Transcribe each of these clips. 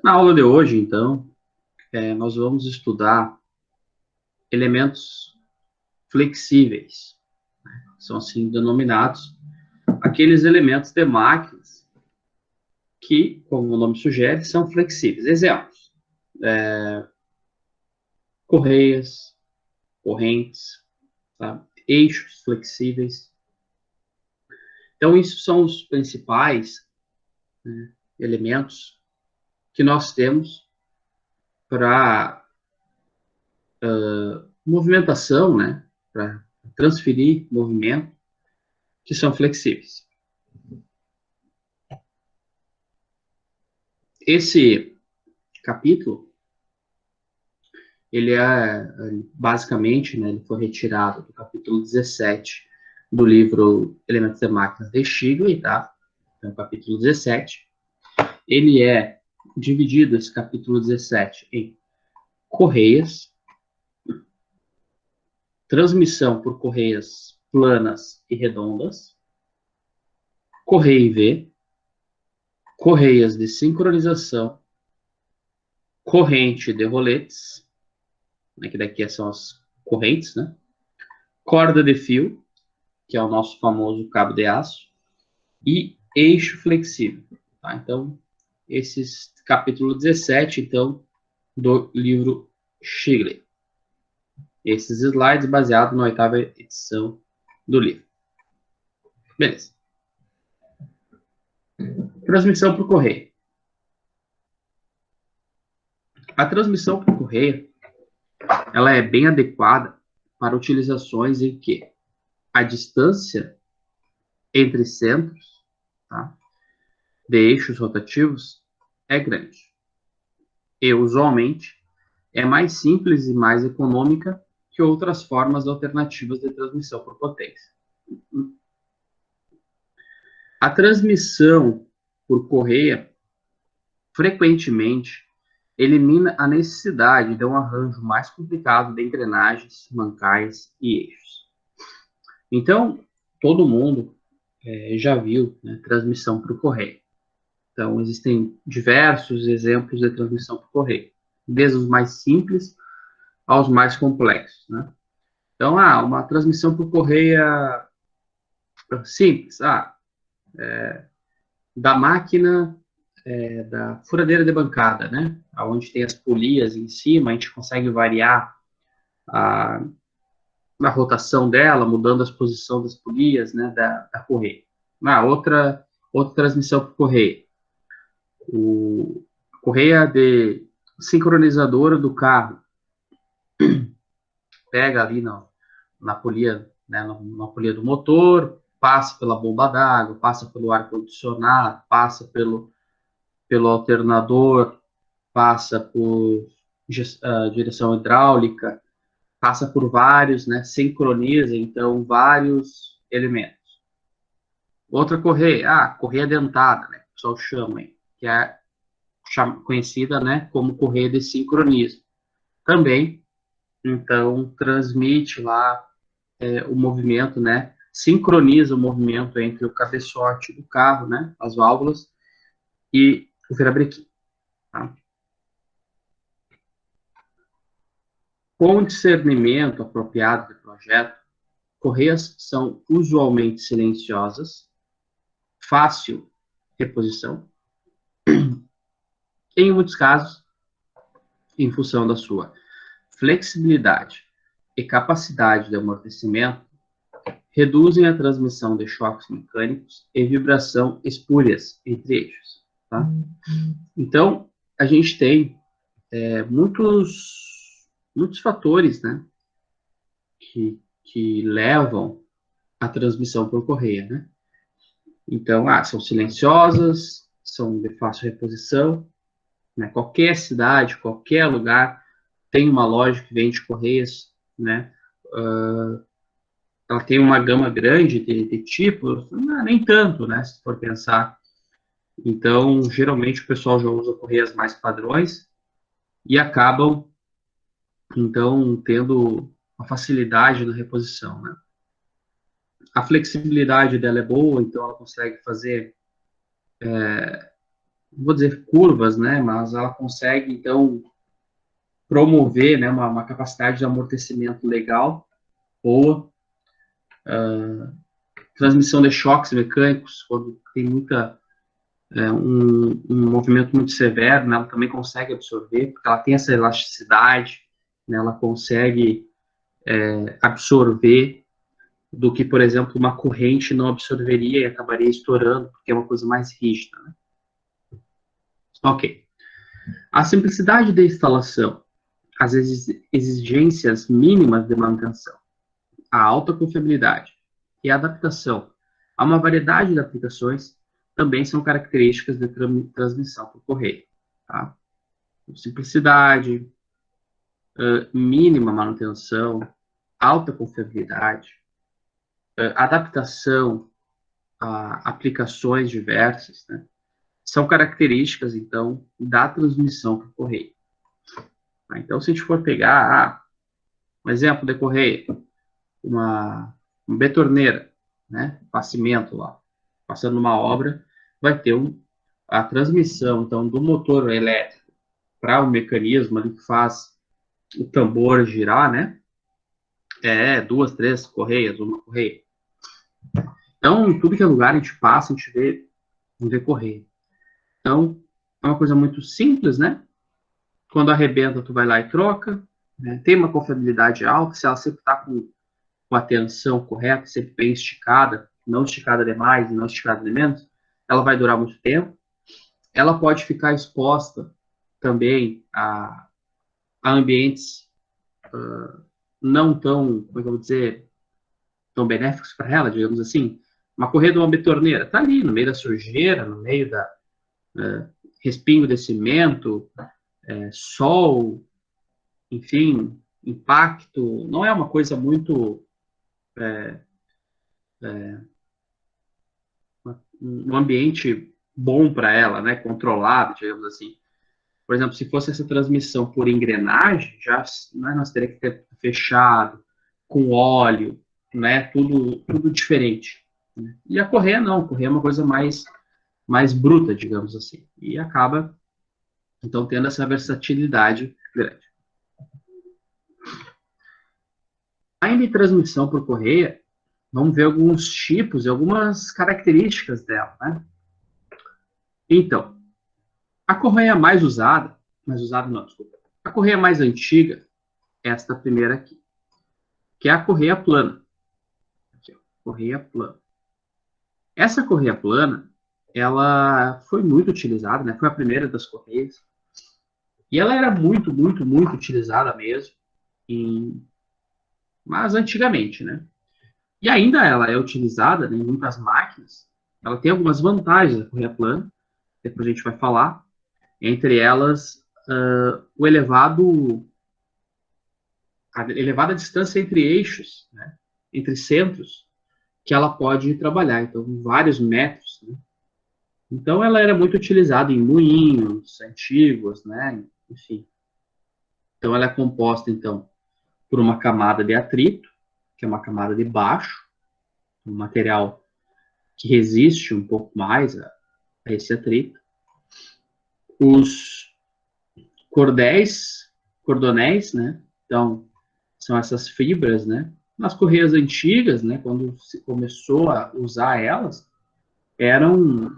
Na aula de hoje, então, nós vamos estudar elementos flexíveis, são assim denominados aqueles elementos de máquinas que, como o nome sugere, são flexíveis. Exemplos: correias, correntes, tá? Eixos flexíveis. Então, isso são os principais, né, elementos que nós temos para movimentação, né, para transferir movimento, que são flexíveis. Esse capítulo, ele é, basicamente, né, ele foi retirado do capítulo 17 do livro Elementos de Máquinas de Stiglitz, tá? Então, capítulo 17. Ele é dividido, esse capítulo 17, em correias, transmissão por correias planas e redondas, correia em V, correias de sincronização, corrente de roletes, né, que daqui são as correntes, né? Corda de fio, que é o nosso famoso cabo de aço, e eixo flexível. Tá? Então, esses capítulo 17, então, do livro Stiglitz. Esses slides baseados na 8ª edição do livro. Beleza. Transmissão por correio. A transmissão por correio, ela é bem adequada para utilizações em que a distância entre centros, tá, de eixos rotativos é grande. E, usualmente, é mais simples e mais econômica que outras formas alternativas de transmissão por potência. A transmissão por correia, frequentemente, elimina a necessidade de um arranjo mais complicado de engrenagens, mancais e eixos. Então, todo mundo já viu, né, transmissão por correia. Então, existem diversos exemplos de transmissão por correio, desde os mais simples aos mais complexos, né? Então, uma transmissão por correia simples, da máquina, da furadeira de bancada, né? Onde tem as polias em cima, a gente consegue variar a, a rotação dela, mudando a posição das polias, né, da correia. Outra transmissão por correia. A correia de sincronizadora do carro, pega ali na polia, né, na polia do motor, passa pela bomba d'água, passa pelo ar-condicionado, passa pelo alternador, passa por direção hidráulica, passa por vários, né, sincroniza, então, vários elementos. Outra correia, correia dentada, né, o pessoal chama, que é conhecida, né, como correia de sincronismo. Também, então, transmite lá o movimento, né, sincroniza o movimento entre o cabeçote do carro, né, as válvulas, e o virabrequim. Tá? Com discernimento apropriado do projeto, correias são usualmente silenciosas, fácil reposição, em muitos casos, em função da sua flexibilidade e capacidade de amortecimento, reduzem a transmissão de choques mecânicos e vibração espúrias entre eixos. Tá? Então, a gente tem muitos fatores, né, que levam à transmissão por correia, né? Então, são silenciosas, são de fácil reposição, né? Qualquer cidade, qualquer lugar tem uma loja que vende correias, né? Ela tem uma gama grande de tipos, nem tanto, né? Se for pensar. Então, geralmente o pessoal já usa correias mais padrões e acabam, então, tendo uma facilidade na reposição, né? A flexibilidade dela é boa, então ela consegue fazer não vou dizer curvas, né, mas ela consegue, então, promover, né, uma capacidade de amortecimento legal, boa, transmissão de choques mecânicos, quando tem um movimento muito severo, né, ela também consegue absorver, porque ela tem essa elasticidade, né, ela consegue absorver do que, por exemplo, uma corrente não absorveria e acabaria estourando, porque é uma coisa mais rígida. Né? Ok. A simplicidade da instalação, as exigências mínimas de manutenção, a alta confiabilidade e a adaptação a uma variedade de aplicações também são características de transmissão por correio. Tá? Simplicidade, mínima manutenção, alta confiabilidade, adaptação a aplicações diversas, né? São características, então, da transmissão por correio. Então, se a gente for pegar um exemplo de correio, uma betorneira, né, cimento lá, passando uma obra, vai ter a transmissão, então, do motor elétrico para o mecanismo ali que faz o tambor girar, né, duas, três correias, uma correia. Então, tudo que é lugar a gente passa, a gente vê correio. Então, é uma coisa muito simples, né? Quando arrebenta, tu vai lá e troca. Né? Tem uma confiabilidade alta, se ela sempre está com a tensão correta, sempre bem esticada, não esticada demais e não esticada de menos, ela vai durar muito tempo. Ela pode ficar exposta também a ambientes não tão, como é que eu vou dizer, tão benéficos para ela, digamos assim. Uma correia de uma betorneira, está ali no meio da sujeira, no meio da respingo de cimento, sol, enfim, impacto, não é uma coisa muito um ambiente bom para ela, né, controlado, digamos assim. Por exemplo, se fosse essa transmissão por engrenagem, já né, nós teríamos que ter fechado, com óleo, né, tudo diferente. Né? E a correia não, a correia é uma coisa mais bruta, digamos assim, e acaba, então, tendo essa versatilidade grande. Ainda em transmissão por correia, vamos ver alguns tipos e algumas características dela, né? Então, a correia mais usada não, desculpa. A correia mais antiga é esta primeira aqui, que é a correia plana. Aqui, ó, correia plana. Essa correia plana, ela foi muito utilizada, né? Foi a primeira das correias. E ela era muito, muito, muito utilizada mesmo, mas antigamente, né? E ainda ela é utilizada, né, em muitas máquinas. Ela tem algumas vantagens, a correia plana, depois a gente vai falar. Entre elas, a elevada distância entre eixos, né, entre centros, que ela pode trabalhar, então, vários metros. Né? Então, ela era muito utilizada em moinhos antigos, né, enfim. Então, ela é composta, então, por uma camada de atrito, que é uma camada de baixo, um material que resiste um pouco mais a esse atrito. Os cordonéis, né? Então, são essas fibras, né? Nas correias antigas, né? Quando se começou a usar elas, eram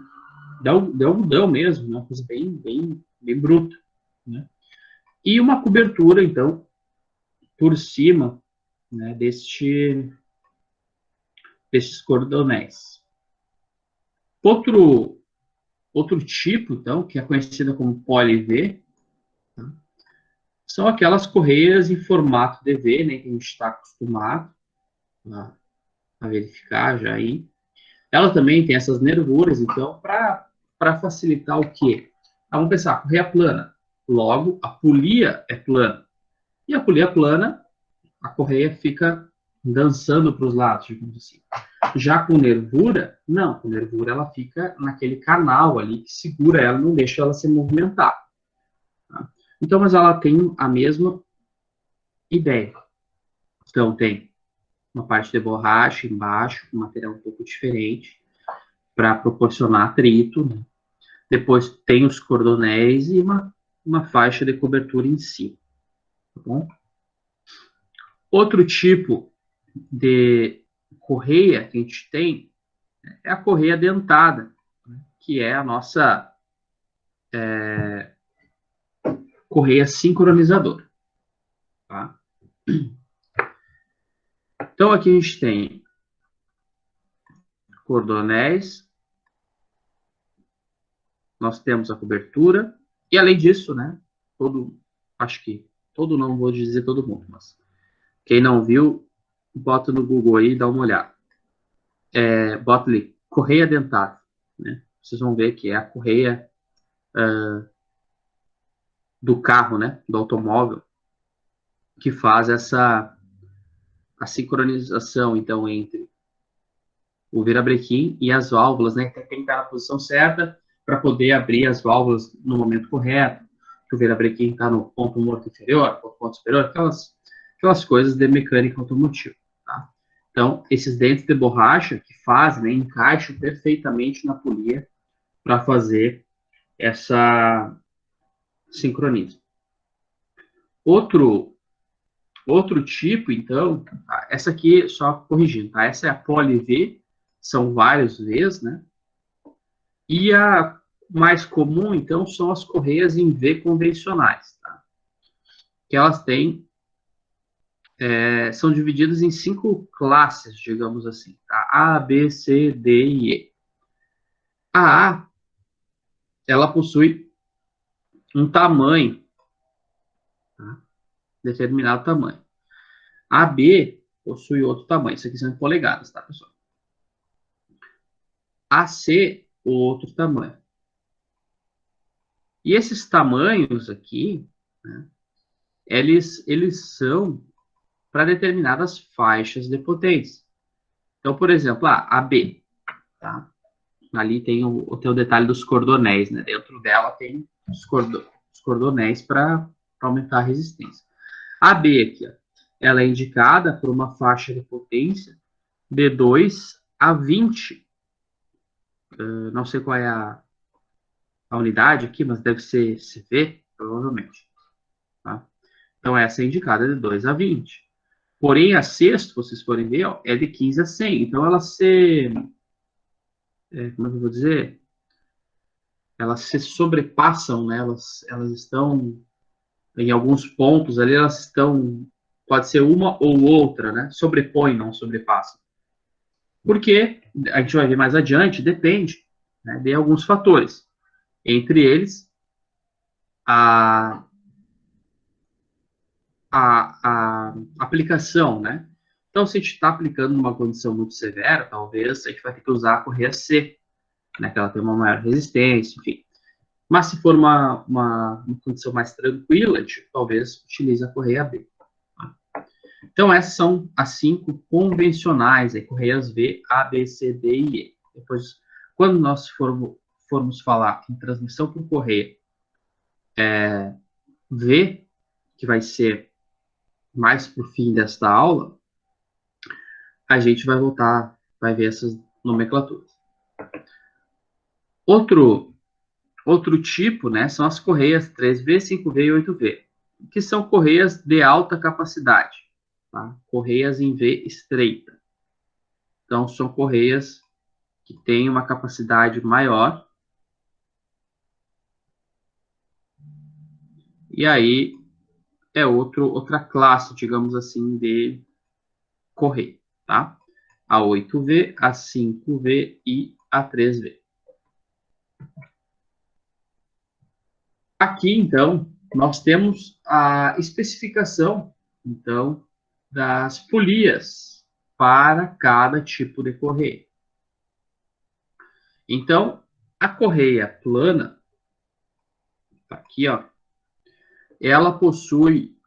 de algodão mesmo, né? Uma coisa bem bruta, né? E uma cobertura, então, por cima, né? Destes cordonéis. Outro tipo, então, que é conhecida como poli-V, são aquelas correias em formato de V, né, que a gente está acostumado a verificar já aí. Ela também tem essas nervuras, então, para facilitar o quê? Vamos pensar, correia plana. Logo, a polia é plana. E a polia plana, a correia fica dançando para os lados, digamos assim. Já com nervura, não. Com nervura, ela fica naquele canal ali que segura ela, não deixa ela se movimentar. Tá? Então, mas ela tem a mesma ideia. Então, tem uma parte de borracha embaixo, um material um pouco diferente, para proporcionar atrito. Né? Depois tem os cordonéis e uma faixa de cobertura em cima. Tá bom? Outro tipo de correia que a gente tem é a correia dentada, que é a nossa correia sincronizadora. Tá? Então, aqui a gente tem cordonéis, nós temos a cobertura, e além disso, né, acho que não vou dizer todo mundo, mas quem não viu, bota no Google aí e dá uma olhada. Bota ali, correia dentada, né? Vocês vão ver que é a correia do carro, né, do automóvel, que faz a sincronização, então, entre o virabrequim e as válvulas, né? Tem que estar na posição certa para poder abrir as válvulas no momento correto, que o virabrequim está no ponto morto inferior, ponto superior, aquelas coisas de mecânica automotiva, tá? Então, esses dentes de borracha que fazem, né, encaixam perfeitamente na polia para fazer essa sincronismo. Outro tipo, então, essa aqui, só corrigindo, tá? Essa é a Poly V, são vários Vs, né? E a mais comum, então, são as correias em V convencionais, tá? Que elas têm, são divididas em 5 classes, digamos assim, tá? A, B, C, D e E. A, ela possui um tamanho, tá? Determinado tamanho. A B possui outro tamanho, isso aqui são em polegadas, tá, pessoal? A C, outro tamanho. E esses tamanhos aqui, né, eles são para determinadas faixas de potência. Então, por exemplo, a B, tá? Ali tem o teu detalhe dos cordonéis, né? Dentro dela tem os cordonéis para aumentar a resistência. A B aqui, ó, ela é indicada por uma faixa de potência de 2 a 20. Não sei qual é a unidade aqui, mas deve ser CV, provavelmente. Tá? Então, essa é indicada de 2 a 20. Porém, a C, se vocês forem ver, ó, é de 15 a 100. Então, como é que eu vou dizer? Elas se sobrepassam, né? Elas estão, em alguns pontos ali, elas estão, pode ser uma ou outra, né? Sobrepõe, não sobrepassam. Porque, a gente vai ver mais adiante, depende, né, de alguns fatores. Entre eles, a, a aplicação, né? Então, se a gente está aplicando numa condição muito severa, talvez a gente vai ter que usar a correia C, né? Que ela tem uma maior resistência, enfim. Mas se for uma condição mais tranquila, a gente talvez utilize a correia B. Tá? Então, essas são as 5 convencionais, correias V, A, B, C, D e E. Depois, quando nós formos falar em transmissão por correia V, que vai ser mais para o fim desta aula, a gente vai ver essas nomenclaturas. Outro tipo, né, são as correias 3V, 5V e 8V, que são correias de alta capacidade, tá? Correias em V estreita. Então, são correias que têm uma capacidade maior. E aí é outra classe, digamos assim, de correia, tá? A 8V, a 5V e a 3V. Aqui, então, nós temos a especificação, então, das polias para cada tipo de correia. Então, a correia plana, aqui, ó, ela possui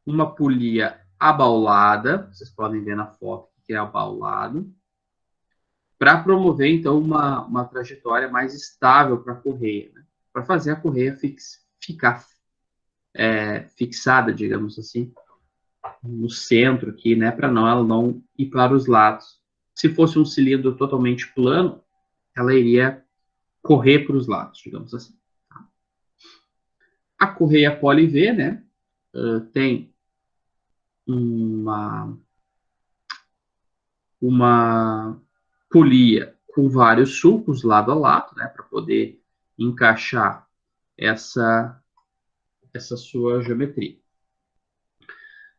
uma polia abaulada, vocês podem ver na foto que é abaulado, para promover, então, uma trajetória mais estável para a correia, né? Para fazer a correia ficar fixada, digamos assim, no centro aqui, né, para ela não ir para os lados. Se fosse um cilindro totalmente plano, ela iria correr para os lados, digamos assim. A correia poli-V, né, tem uma polia com vários sulcos lado a lado, né, para poder encaixar essa sua geometria.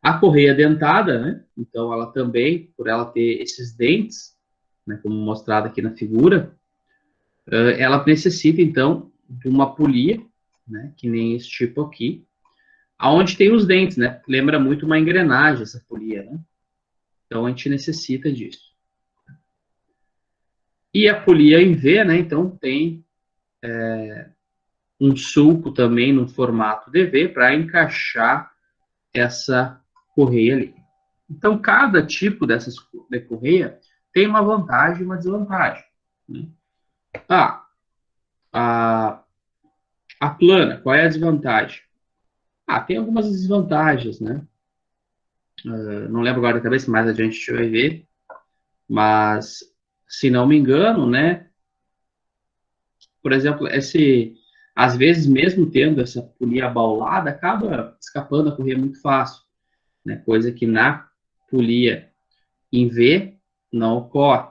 A correia dentada, né, então ela também, por ela ter esses dentes, né, como mostrado aqui na figura, ela necessita, então, de uma polia, né, que nem esse tipo aqui, aonde tem os dentes, né? Lembra muito uma engrenagem essa polia, né? Então a gente necessita disso. E a polia em V, né? Então tem um sulco também no formato DV para encaixar essa correia ali. Então cada tipo dessas de correia tem uma vantagem e uma desvantagem. Né? A plana, qual é a desvantagem? Tem algumas desvantagens, né? Não lembro agora da cabeça, mais adiante a gente vai ver. Mas, se não me engano, né? Por exemplo, às vezes, mesmo tendo essa polia abaulada, acaba escapando a correr muito fácil, né? Coisa que na polia em V não ocorre.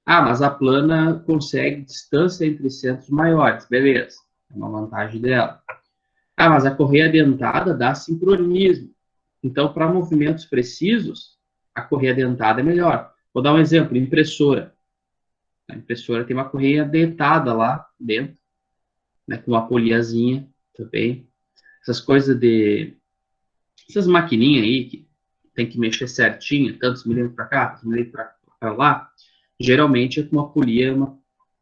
Mas a plana consegue distância entre centros maiores, beleza, é uma vantagem dela. Mas a correia dentada dá sincronismo. Então, para movimentos precisos, a correia dentada é melhor. Vou dar um exemplo, impressora. A impressora tem uma correia dentada lá dentro, né, com uma poliazinha também. Essas coisas essas maquininhas aí que tem que mexer certinho, tantos milímetros para cá, tantos milímetros para lá, geralmente é com uma polia,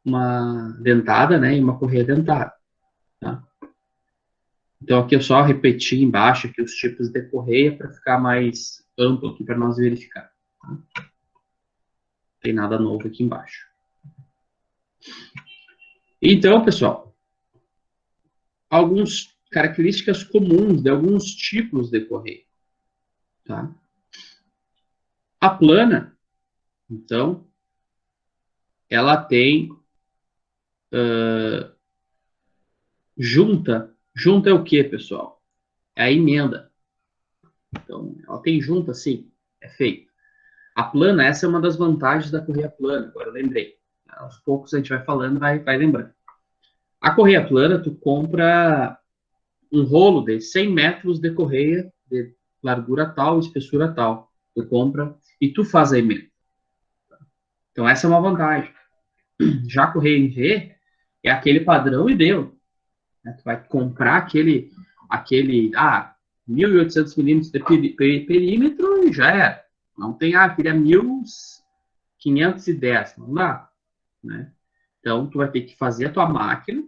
uma dentada, né, e uma correia dentada. Tá? Então aqui eu só repeti embaixo aqui os tipos de correia para ficar mais amplo aqui para nós verificar. Tá? Não tem nada novo aqui embaixo. Então, pessoal, algumas características comuns de alguns tipos de correia. Tá? A plana, então, ela tem junta. Junta é o que, pessoal? É a emenda. Então, ela tem junta, sim, é feito. A plana, essa é uma das vantagens da correia plana, agora eu lembrei. Aos poucos a gente vai falando, vai lembrando. A correia plana, tu compra um rolo de 100 metros de correia, de largura tal, espessura tal. Tu compra e tu faz a emenda. Então, essa é uma vantagem. Já a correia em V é aquele padrão e deu. Né? Tu vai comprar aquele 1.800 milímetros de perímetro e já era. Não tem, queria 1.510, não dá. Né? Então, tu vai ter que fazer a tua máquina,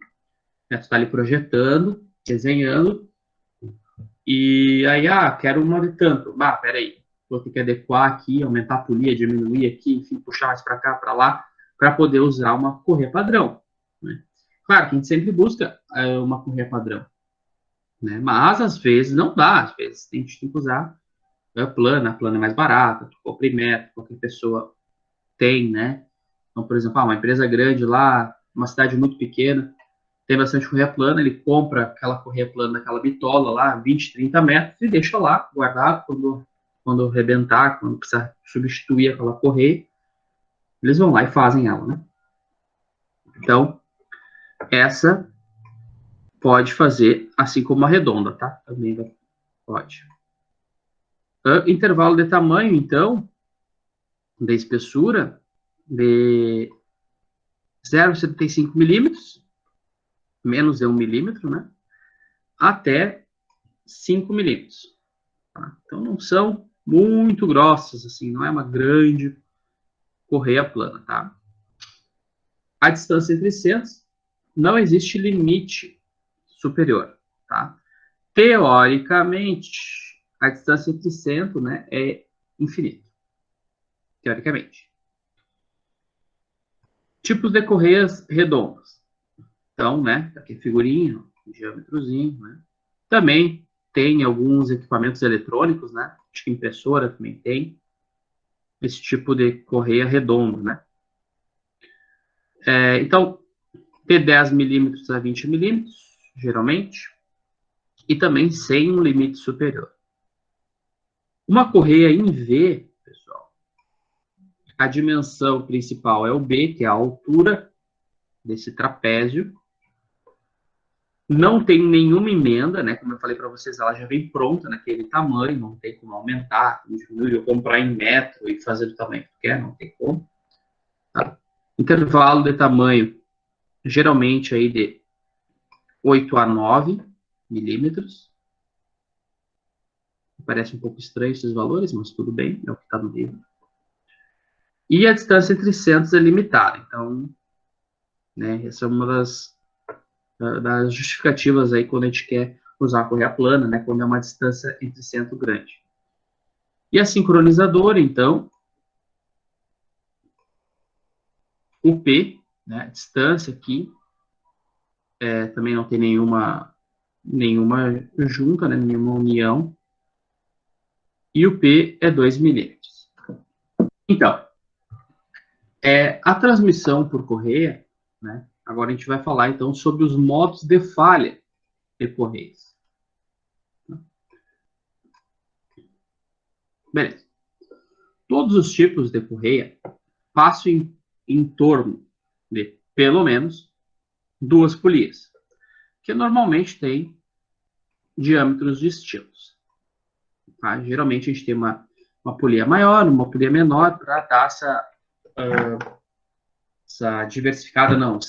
né? Tu está ali projetando, desenhando, e aí, quero uma de tanto. Peraí, vou ter que adequar aqui, aumentar a polia, diminuir aqui, enfim, puxar mais para cá, para lá, para poder usar uma correia padrão. Né? Claro que a gente sempre busca uma correia padrão, né? Mas às vezes não dá, às vezes a gente tem que usar a plana é mais barata, compra metro, qualquer pessoa tem, né? Então, por exemplo, uma empresa grande lá, uma cidade muito pequena, tem bastante correia plana, ele compra aquela correia plana daquela bitola lá, 20, 30 metros, e deixa lá, guardado, quando arrebentar, quando precisar substituir aquela correia, eles vão lá e fazem ela, né? Então, essa pode fazer, assim como a redonda, tá? Também pode. Intervalo de tamanho, então, de espessura, de 0,75 milímetros, menos de 1 milímetro, né? Até 5 milímetros. Tá? Então, não são muito grossas, assim, não é uma grande correia plana, tá? A distância entre centros, não existe limite superior, tá? Teoricamente, a distância entre centro, né, é infinita. Teoricamente. Tipos de correias redondas. Então, né, aqui figurinha, diâmetrozinho, né? Também tem alguns equipamentos eletrônicos, né? Acho que impressora também tem esse tipo de correia redonda, né? Então, T10 milímetros a 20 milímetros, geralmente, e também sem um limite superior. Uma correia em V, pessoal, a dimensão principal é o B, que é a altura desse trapézio. Não tem nenhuma emenda, né? Como eu falei para vocês, ela já vem pronta naquele tamanho, não tem como aumentar, como diminuir, ou comprar em metro e fazer do tamanho que quer, não tem como. Tá? Intervalo de tamanho, geralmente aí de 8 a 9 milímetros. Parece um pouco estranho esses valores, mas tudo bem, é o que está no livro. E a distância entre centros é limitada. Então, né, essa é uma das justificativas aí quando a gente quer usar a correia plana, né, quando é uma distância entre centro grande. E a sincronizadora, então, o P, né, a distância aqui, também não tem nenhuma junta, né, nenhuma união, e o P é 2 milímetros. Então, a transmissão por correia, né, agora a gente vai falar, então, sobre os modos de falha de correias. Beleza. Todos os tipos de correia passam em torno de, pelo menos, 2 polias, que normalmente tem diâmetros distintos. Tá? Geralmente a gente tem uma polia maior, uma polia menor, para dar essa diversificada, não,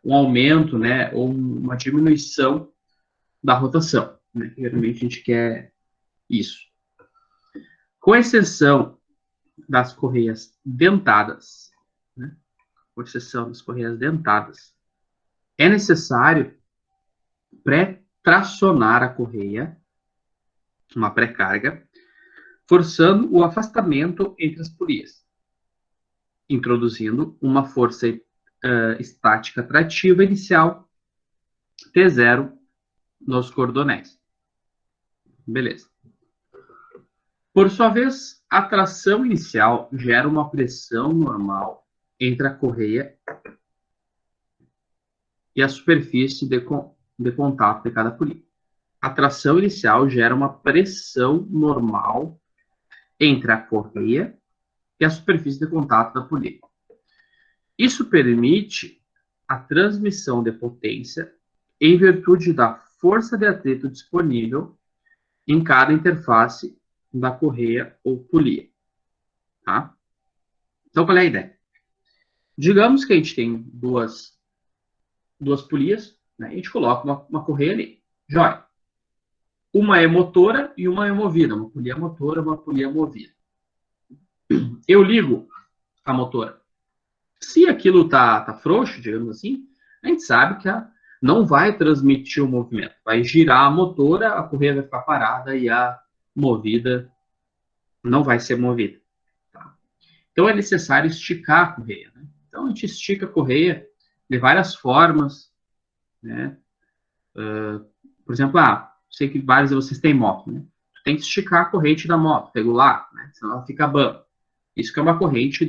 um aumento, né, ou uma diminuição da rotação. Né? Geralmente a gente quer isso. Com exceção das correias dentadas, né? Com exceção das correias dentadas, é necessário pré-tracionar a correia, uma pré-carga, forçando o afastamento entre as polias, introduzindo uma força estática trativa inicial T0 nos cordonéis. Beleza. Por sua vez, a tração inicial gera uma pressão normal entre a correia e a superfície de contato de cada polia. A tração inicial gera uma pressão normal entre a correia e a superfície de contato da polia. Isso permite a transmissão de potência em virtude da força de atrito disponível em cada interface da correia ou polia. Tá? Então, qual é a ideia? Digamos que a gente tem duas polias, né? A gente coloca uma correia ali. Joia. Uma é motora e uma é movida. Uma polia motora, uma polia movida. Eu ligo a motora. Se aquilo tá frouxo, digamos assim, a gente sabe que não vai transmitir o movimento. Vai girar a motora, a correia vai ficar parada e a movida não vai ser movida. Tá? Então é necessário esticar a correia. Né? Então a gente estica a correia de várias formas. Né? Por exemplo, sei que vários de vocês têm moto. Né? Tu tem que esticar a corrente da moto, regular, né? Senão ela fica bamba. Isso que é uma corrente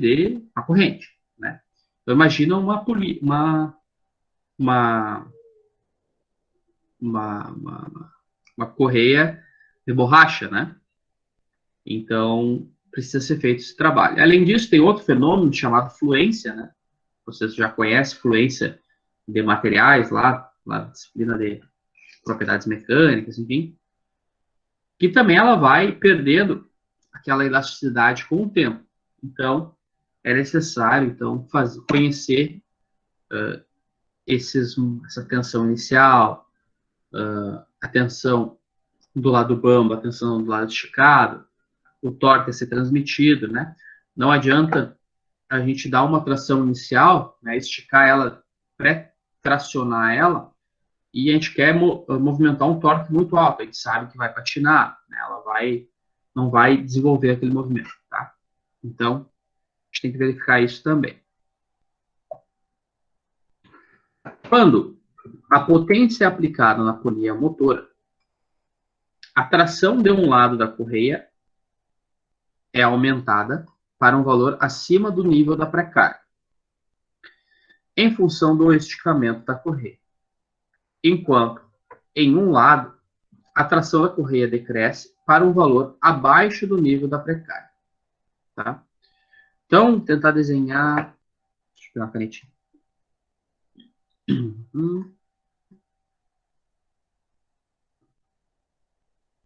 uma corrente. Né? Então imagina uma correia de borracha, né? Então, precisa ser feito esse trabalho. Além disso, tem outro fenômeno chamado fluência, né? Vocês já conhecem fluência de materiais lá na disciplina de propriedades mecânicas, enfim, que também ela vai perdendo aquela elasticidade com o tempo. Então, é necessário, então, conhecer essa tensão inicial, a tensão do lado bamba, a tensão do lado esticado, o torque a ser transmitido, né? Não adianta a gente dar uma tração inicial, né, esticar ela, pré-tracionar ela, e a gente quer movimentar um torque muito alto, a gente sabe que vai patinar, né? Ela não vai desenvolver aquele movimento, tá? Então, a gente tem que verificar isso também. Quando a potência é aplicada na polia motora, a tração de um lado da correia é aumentada para um valor acima do nível da pré-carga. em função do esticamento da correia. Enquanto, em um lado, a tração da correia decresce para um valor abaixo do nível da precarga. Tá? Então, tentar desenhar... Deixa eu pegar uma canetinha.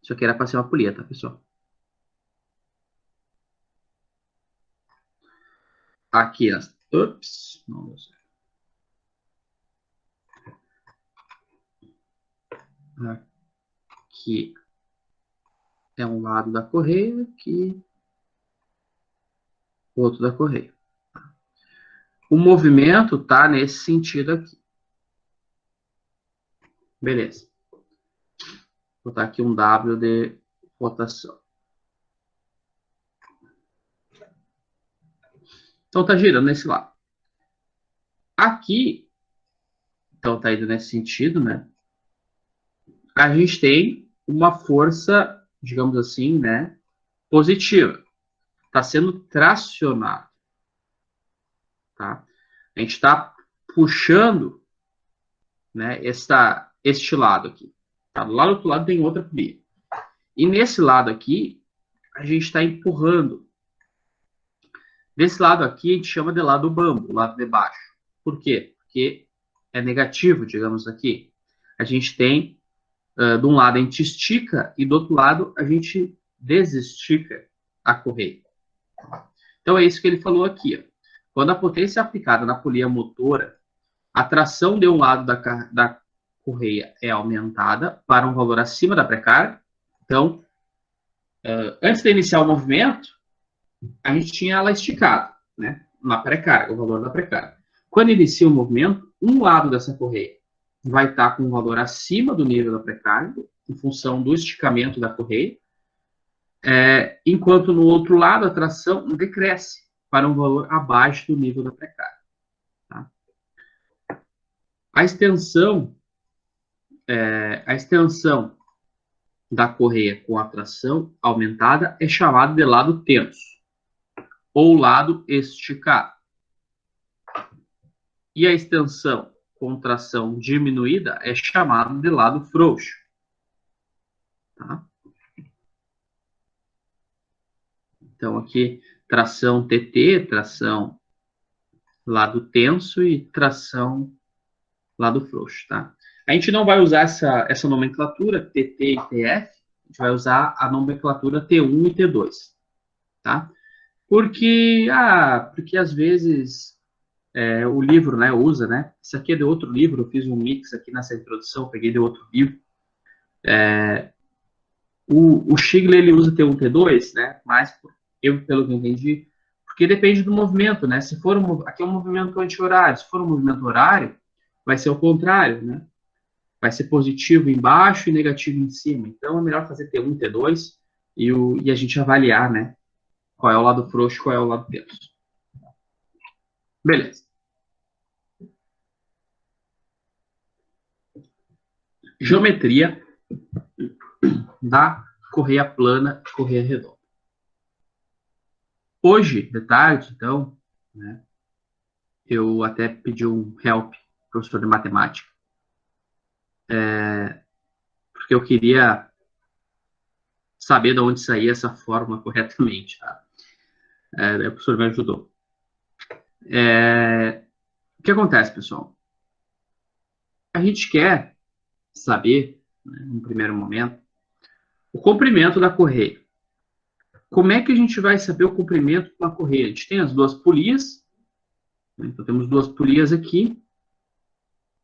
Isso aqui era para ser uma polia, tá, pessoal? Aqui, ups, não deu certo. Aqui é um lado da correia, aqui o outro da correia. O movimento tá nesse sentido aqui. Beleza. Vou botar aqui um W de rotação. Então tá girando nesse lado. Aqui, então tá indo nesse sentido, né? A gente tem uma força, digamos assim, né? Positiva. Está sendo tracionado. Tá? A gente está puxando, né, este lado aqui. Tá? Do lado do outro lado tem outra polia. E nesse lado aqui, a gente está empurrando. Desse lado aqui, a gente chama de lado bambo, o lado de baixo. Por quê? Porque é negativo, digamos aqui. A gente tem, de um lado a gente estica e do outro lado a gente desestica a correia. Então é isso que ele falou aqui. Ó. Quando a potência é aplicada na polia motora, a tração de um lado da correia é aumentada para um valor acima da pré-carga. Então, antes de iniciar o movimento, a gente tinha ela esticada, né? Na pré-carga, o valor da pré-carga. Quando inicia o movimento, um lado dessa correia vai estar com um valor acima do nível da pré-carga, em função do esticamento da correia, enquanto no outro lado a tração decresce para um valor abaixo do nível da pré-carga. Tá? A extensão da correia com a tração aumentada é chamada de lado tenso ou lado esticado. E a extensão com tração diminuída é chamada de lado frouxo. Tá? Então, aqui, tração TT, tração lado tenso e tração lado frouxo. Tá? A gente não vai usar essa nomenclatura, TT e TF, a gente vai usar a nomenclatura T1 e T2. Tá? Porque às vezes o livro, né, usa, né? Isso aqui é de outro livro, eu fiz um mix aqui nessa introdução, peguei de outro livro. O Stigler, ele usa T1, T2, né? Mas, pelo que eu entendi, porque depende do movimento, né? Se for aqui é um movimento anti-horário, se for um movimento horário, vai ser o contrário, né? Vai ser positivo embaixo e negativo em cima. Então, é melhor fazer T1, T2 e a gente avaliar, né? Qual é o lado frouxo, qual é o lado tenso. Beleza. Geometria da correia plana e correia redonda. Hoje, de tarde, então, né, eu até pedi um help, professor de matemática, porque eu queria saber de onde saía essa fórmula corretamente. Tá? O professor me ajudou. O que acontece, pessoal? A gente quer saber, né, no primeiro momento, o comprimento da correia. Como é que a gente vai saber o comprimento da correia? A gente tem as duas polias, né? Então temos duas polias aqui,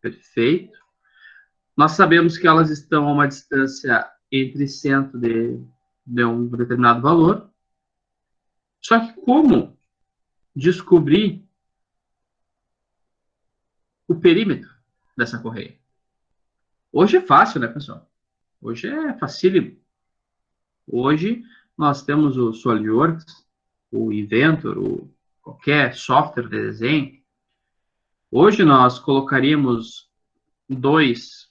perfeito. Nós sabemos que elas estão a uma distância entre centro de um determinado valor. Só que como descobrir o perímetro dessa correia? Hoje é fácil, né, pessoal? Hoje é facílimo. Hoje nós temos o SolidWorks, o Inventor, qualquer software de desenho. Hoje nós colocaríamos dois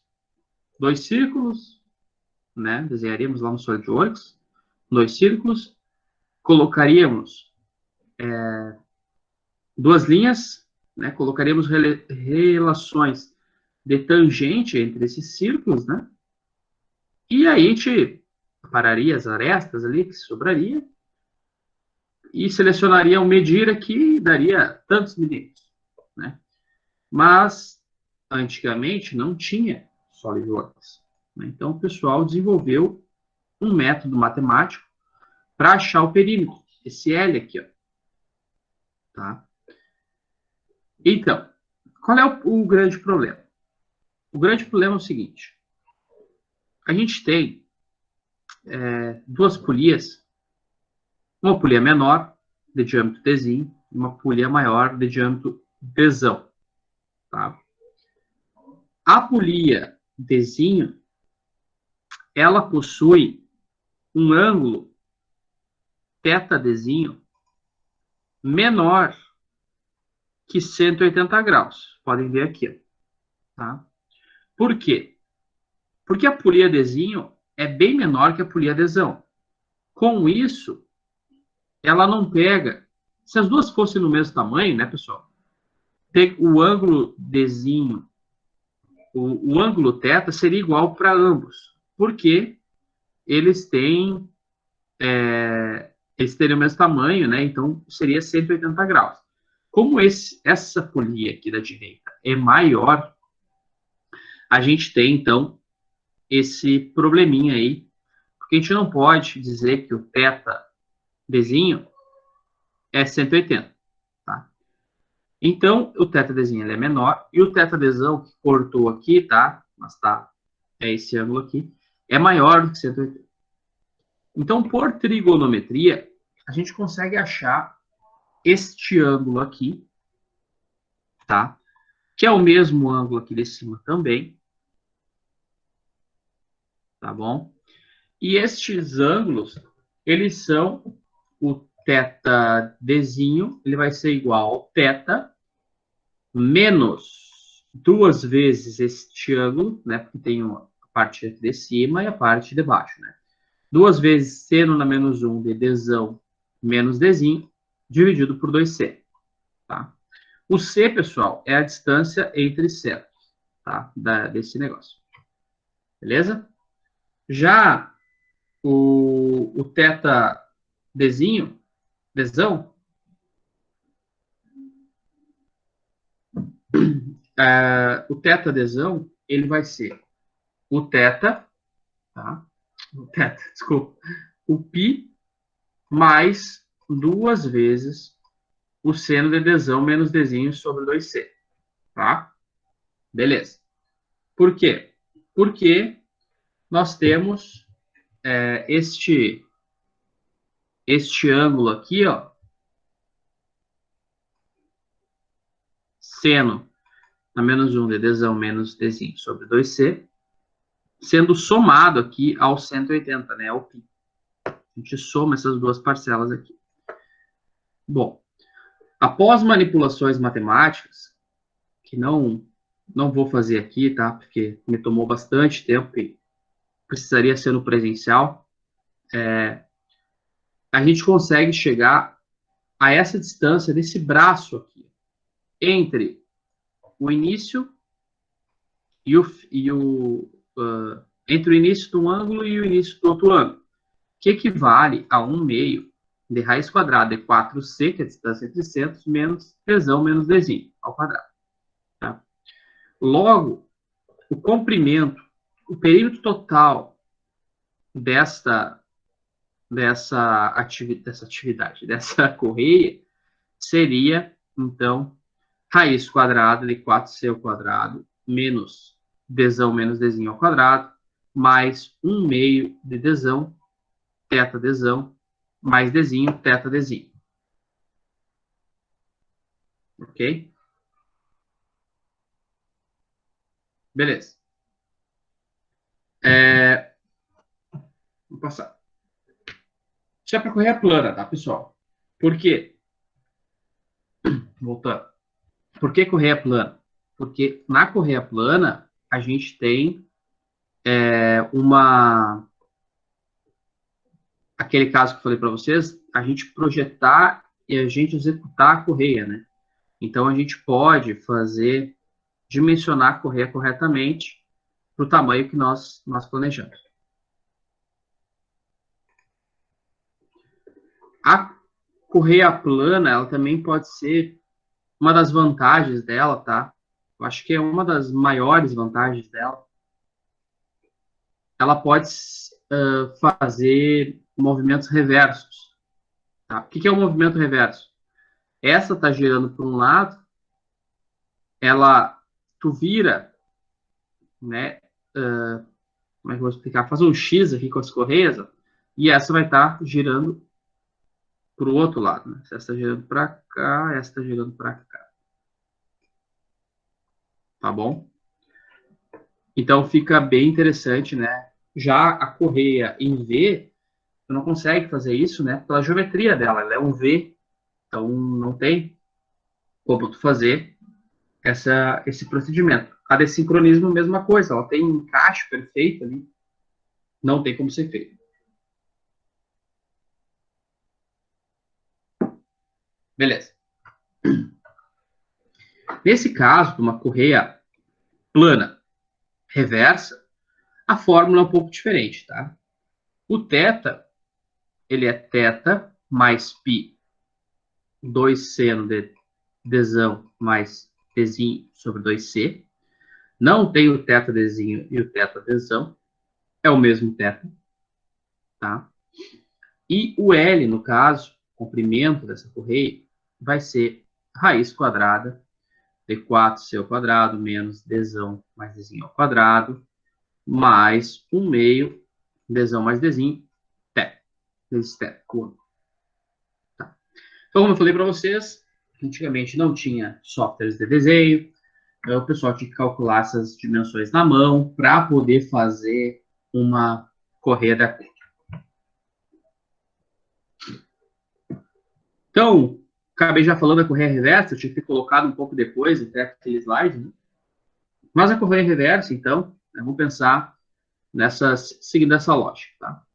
círculos, né? Desenharíamos lá no SolidWorks, dois círculos, colocaríamos duas linhas né? Colocaríamos relações de tangente entre esses círculos, né? E aí a gente pararia as arestas ali que sobraria e selecionaria um medir que daria tantos milímetros, né? Mas antigamente não tinha SolidWorks, né? Então o pessoal desenvolveu um método matemático para achar o perímetro, esse L aqui, ó, tá? Então, qual é o grande problema? O grande problema é o seguinte: a gente tem duas polias, uma polia menor, de diâmetro Dzinho, e uma polia maior, de diâmetro Dzão. Tá? A polia Dzinho, ela possui um ângulo θ Dzinho menor que 180 graus. Podem ver aqui. Tá? Por quê? Porque a polia Dzinho é bem menor que a polia Dzão. Com isso, ela não pega. Se as duas fossem no mesmo tamanho, né, pessoal? O ângulo Dzinho, o ângulo θ seria igual para ambos, porque eles têm eles teriam o mesmo tamanho, né? Então seria 180 graus. Como essa polia aqui da direita é maior, a gente tem então esse probleminha aí, porque a gente não pode dizer que o θ Dzinho é 180, tá? Então, o θ Dzinho ele é menor, e o θ Dzão, que cortou aqui, tá? Mas tá, é esse ângulo aqui, é maior do que 180. Então, por trigonometria, a gente consegue achar este ângulo aqui, tá? Que é o mesmo ângulo aqui de cima também, tá bom? E estes ângulos, eles são o θ Dzinho, ele vai ser igual ao θ menos duas vezes este ângulo, né? Porque tem a parte de cima e a parte de baixo, né? Duas vezes seno na menos 1 de Dzão menos Dzinho, dividido por 2C, tá? O C, pessoal, é a distância entre setos, tá? Desse negócio. Beleza? Já o θ Dzinho, Dzão, o θ Dzão, ele vai ser o θ, tá? O θ, desculpa, o π mais duas vezes o seno de Dzão menos Dzinho sobre 2C, tá? Beleza. Por quê? Porque nós temos este ângulo aqui, ó, seno na menos 1 de Dzão menos Dzinho sobre 2C, sendo somado aqui ao 180, né, ao π. A gente soma essas duas parcelas aqui. Bom, após manipulações matemáticas, que não vou fazer aqui, tá, porque me tomou bastante tempo e precisaria ser no presencial, a gente consegue chegar a essa distância desse braço aqui, entre o início entre o início de um ângulo e o início do outro ângulo, que equivale a 1 meio de raiz quadrada de 4C, que é a distância entre centros, menos Dzão menos Dzinho ao quadrado. Tá? Logo, o comprimento, o perímetro total dessa atividade, dessa correia, seria, então, raiz quadrada de 4C ao quadrado, menos Dzão menos Dzinho ao quadrado, mais 1 meio de Dzão, θ Dzão, mais Dzinho, θ Dzinho. Ok? Beleza. Vou passar. Isso é para correia plana, tá, pessoal? Por quê? Voltando. Por que correia plana? Porque na correia plana, a gente tem aquele caso que eu falei para vocês, a gente projetar e a gente executar a correia, né? Então, a gente pode dimensionar a correia corretamente para o tamanho que nós planejamos. A correia plana, ela também pode ser uma das vantagens dela, tá? Eu acho que é uma das maiores vantagens dela. Ela pode fazer movimentos reversos. Tá? O que é o movimento reverso? Essa está girando para um lado, tu vira, né? Como é que eu vou explicar? Faz um X aqui com as correias, ó, e essa vai estar girando para o outro lado. Né? Essa está girando para cá, essa está girando para cá. Tá bom? Então fica bem interessante, né? Já a correia em V, tu não consegue fazer isso, né? Pela geometria dela, ela é um V, então não tem como tu fazer esse procedimento. A dessincronismo, mesma coisa, ela tem um encaixe perfeito ali, não tem como ser feito. Beleza. Nesse caso, de uma correia plana reversa, a fórmula é um pouco diferente, tá? O θ, ele é θ mais π, 2 seno de dzão mais tzinho sobre 2c. Não tem o θ dzinho e o θ dzão, é o mesmo θ, tá? E o L, no caso, comprimento dessa correia, vai ser raiz quadrada de 4c ao quadrado menos dzão mais dzinho ao quadrado, mais 1 meio dzão mais dzinho, θ, vezes θ, tá? Então, como eu falei para vocês, antigamente não tinha softwares de desenho, o pessoal tinha que calcular essas dimensões na mão para poder fazer uma correia da cor. Então, acabei já falando da correia reversa, eu tinha que ter colocado um pouco depois, até aquele slide, né? Mas a correia reversa, então, vamos pensar seguindo essa lógica, tá?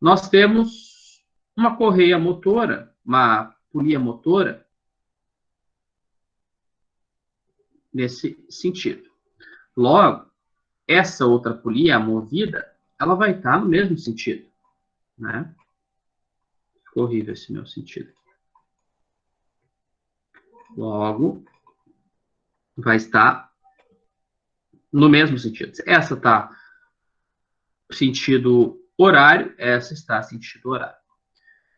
Nós temos uma correia motora, uma polia motora, nesse sentido. Logo, essa outra polia, a movida, ela vai estar no mesmo sentido, né? Ficou horrível esse meu sentido. Logo, vai estar no mesmo sentido. Essa está sentido horário, essa está sentido horário.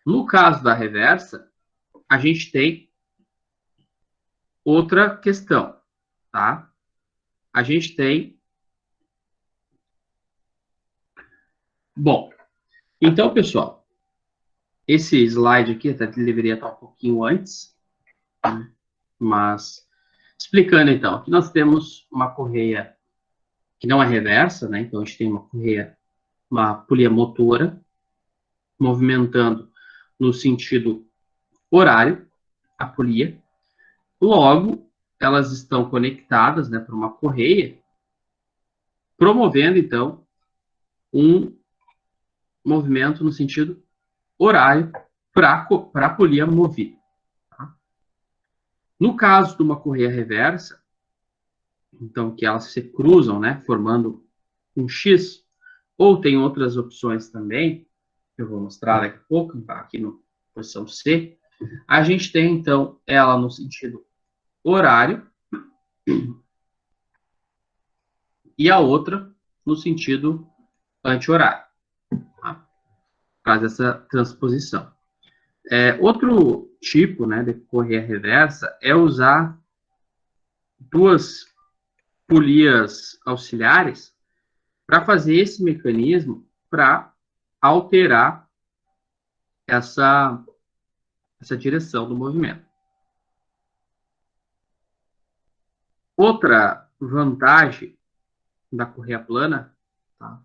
No caso da reversa, a gente tem outra questão, tá? A gente tem... Bom, então, pessoal, esse slide aqui até deveria estar um pouquinho antes, né? Mas, explicando então, aqui nós temos uma correia que não é reversa, né? Então, a gente tem uma polia motora, movimentando no sentido horário, a polia. Logo, elas estão conectadas, né, por uma correia, promovendo, então, um movimento no sentido horário para a polia movida. Tá? No caso de uma correia reversa, então, que elas se cruzam, né, formando um X, ou tem outras opções também, que eu vou mostrar daqui a pouco, tá? Aqui na posição C, a gente tem, então, ela no sentido horário e a outra no sentido anti-horário. Tá? Faz essa transposição. Outro tipo, né, de correia reversa é usar duas polias auxiliares para fazer esse mecanismo para alterar essa direção do movimento. Outra vantagem da correia plana, tá,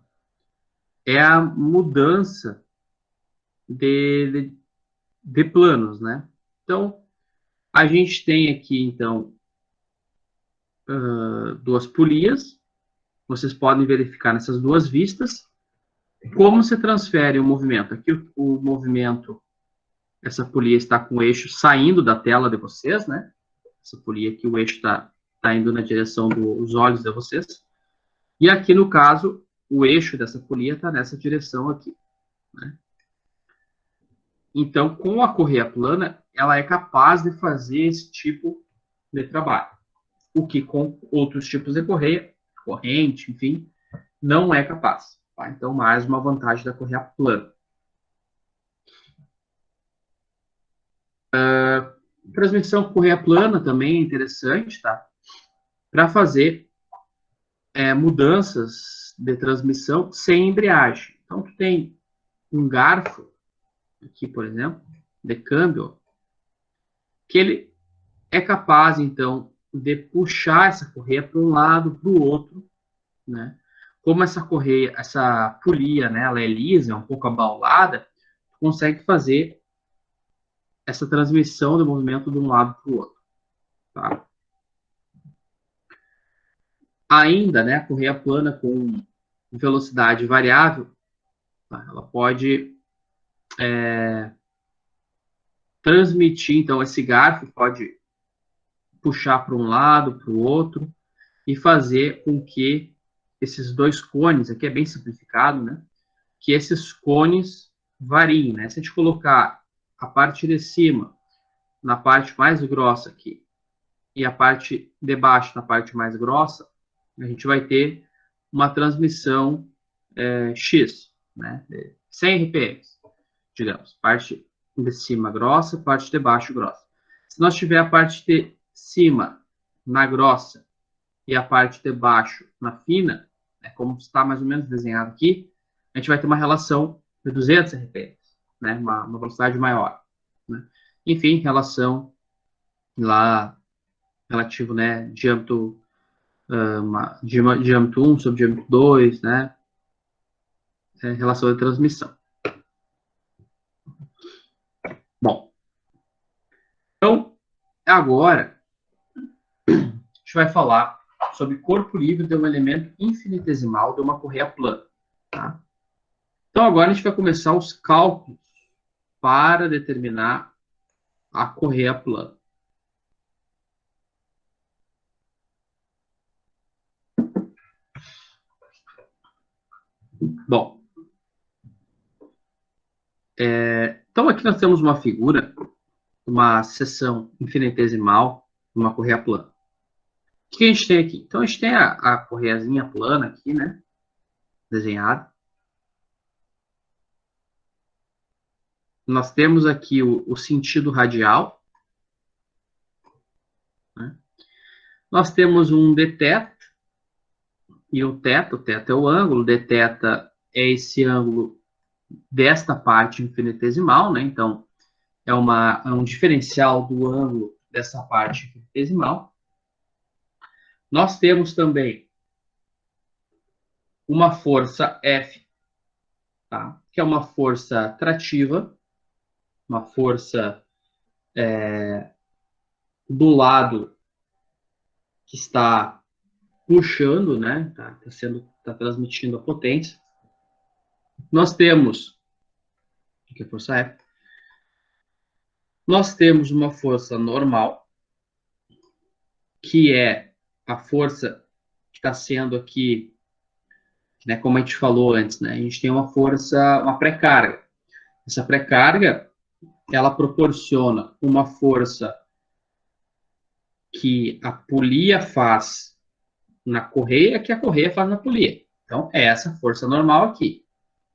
é a mudança de planos, né? Então, a gente tem aqui, então, duas polias. Vocês podem verificar nessas duas vistas como se transfere o movimento. Aqui o movimento, essa polia está com o eixo saindo da tela de vocês, né? Essa polia aqui, o eixo está indo na direção dos olhos de vocês. E aqui, no caso, o eixo dessa polia está nessa direção aqui, né? Então, com a correia plana, ela é capaz de fazer esse tipo de trabalho. O que com outros tipos de correia, corrente, enfim, não é capaz. Tá? Então, mais uma vantagem da correia plana. Transmissão por correia plana também é interessante, tá? Para fazer mudanças de transmissão sem embreagem. Então, tu tem um garfo, aqui, por exemplo, de câmbio, que ele é capaz, então, de puxar essa correia para um lado, para o outro, né? Como essa correia, essa polia, né, ela é lisa, é um pouco abaulada, tu consegue fazer essa transmissão de movimento de um lado para o outro, tá? Ainda, né, a correia plana com velocidade variável, tá? Ela pode transmitir, então esse garfo pode puxar para um lado, para o outro, e fazer com que esses dois cones, aqui é bem simplificado, né, que esses cones variem, né? Se a gente colocar a parte de cima na parte mais grossa aqui e a parte de baixo na parte mais grossa, a gente vai ter uma transmissão X, né? 100 RPM, digamos. Parte de cima grossa, parte de baixo grossa. Se nós tiver a parte de cima na grossa e a parte de baixo na fina, né, como está mais ou menos desenhado aqui, a gente vai ter uma relação de 200 RPM, né, uma velocidade maior. Né? Enfim, relação lá relativo, né, diâmetro, diâmetro 1 sobre diâmetro 2, né, relação de transmissão. Bom, então, agora, a gente vai falar sobre corpo livre de um elemento infinitesimal de uma correia plana. Tá? Então, agora a gente vai começar os cálculos para determinar a correia plana. Bom, então aqui nós temos uma figura, uma seção infinitesimal de uma correia plana. O que a gente tem aqui? Então a gente tem a correiazinha plana aqui, né? Desenhada. Nós temos aqui o sentido radial. Né? Nós temos um deteta e o teta é o ângulo, o deteta é esse ângulo desta parte infinitesimal, né? Então, é um diferencial do ângulo dessa parte infinitesimal. Nós temos também uma força F, tá? Que é uma força trativa, uma força do lado que está puxando, né? Tá transmitindo a potência. Nós temos, que é a força F, nós temos uma força normal, que é a força que está sendo aqui, né, como a gente falou antes, né? A gente tem uma força, uma pré-carga. Essa pré-carga, ela proporciona uma força que a polia faz na correia, que a correia faz na polia. Então, é essa força normal aqui.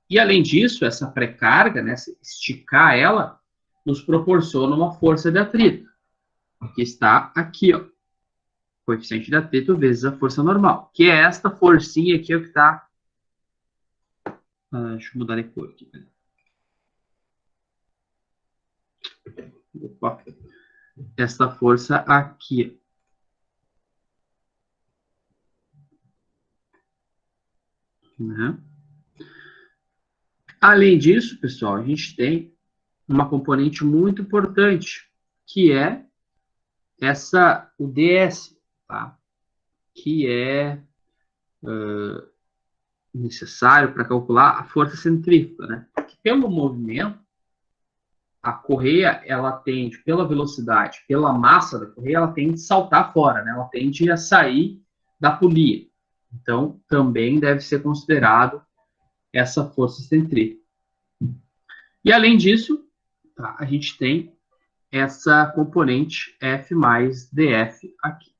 E, além disso, essa pré-carga, né, esticar ela, nos proporciona uma força de atrito, que está aqui, ó. Coeficiente de atrito vezes a força normal, que é esta forcinha aqui, ó, que está... deixa eu mudar de cor aqui. Opa. Esta força aqui. Né? Além disso, pessoal, a gente tem uma componente muito importante, que é o DS, tá? Que é necessário para calcular a força centrífuga, né? Porque pelo movimento, a correia, ela tende, pela velocidade, pela massa da correia, ela tende a saltar fora, né? Ela tende a sair da polia. Então, também deve ser considerado essa força centrífuga. E, além disso, tá, a gente tem essa componente F mais DF aqui.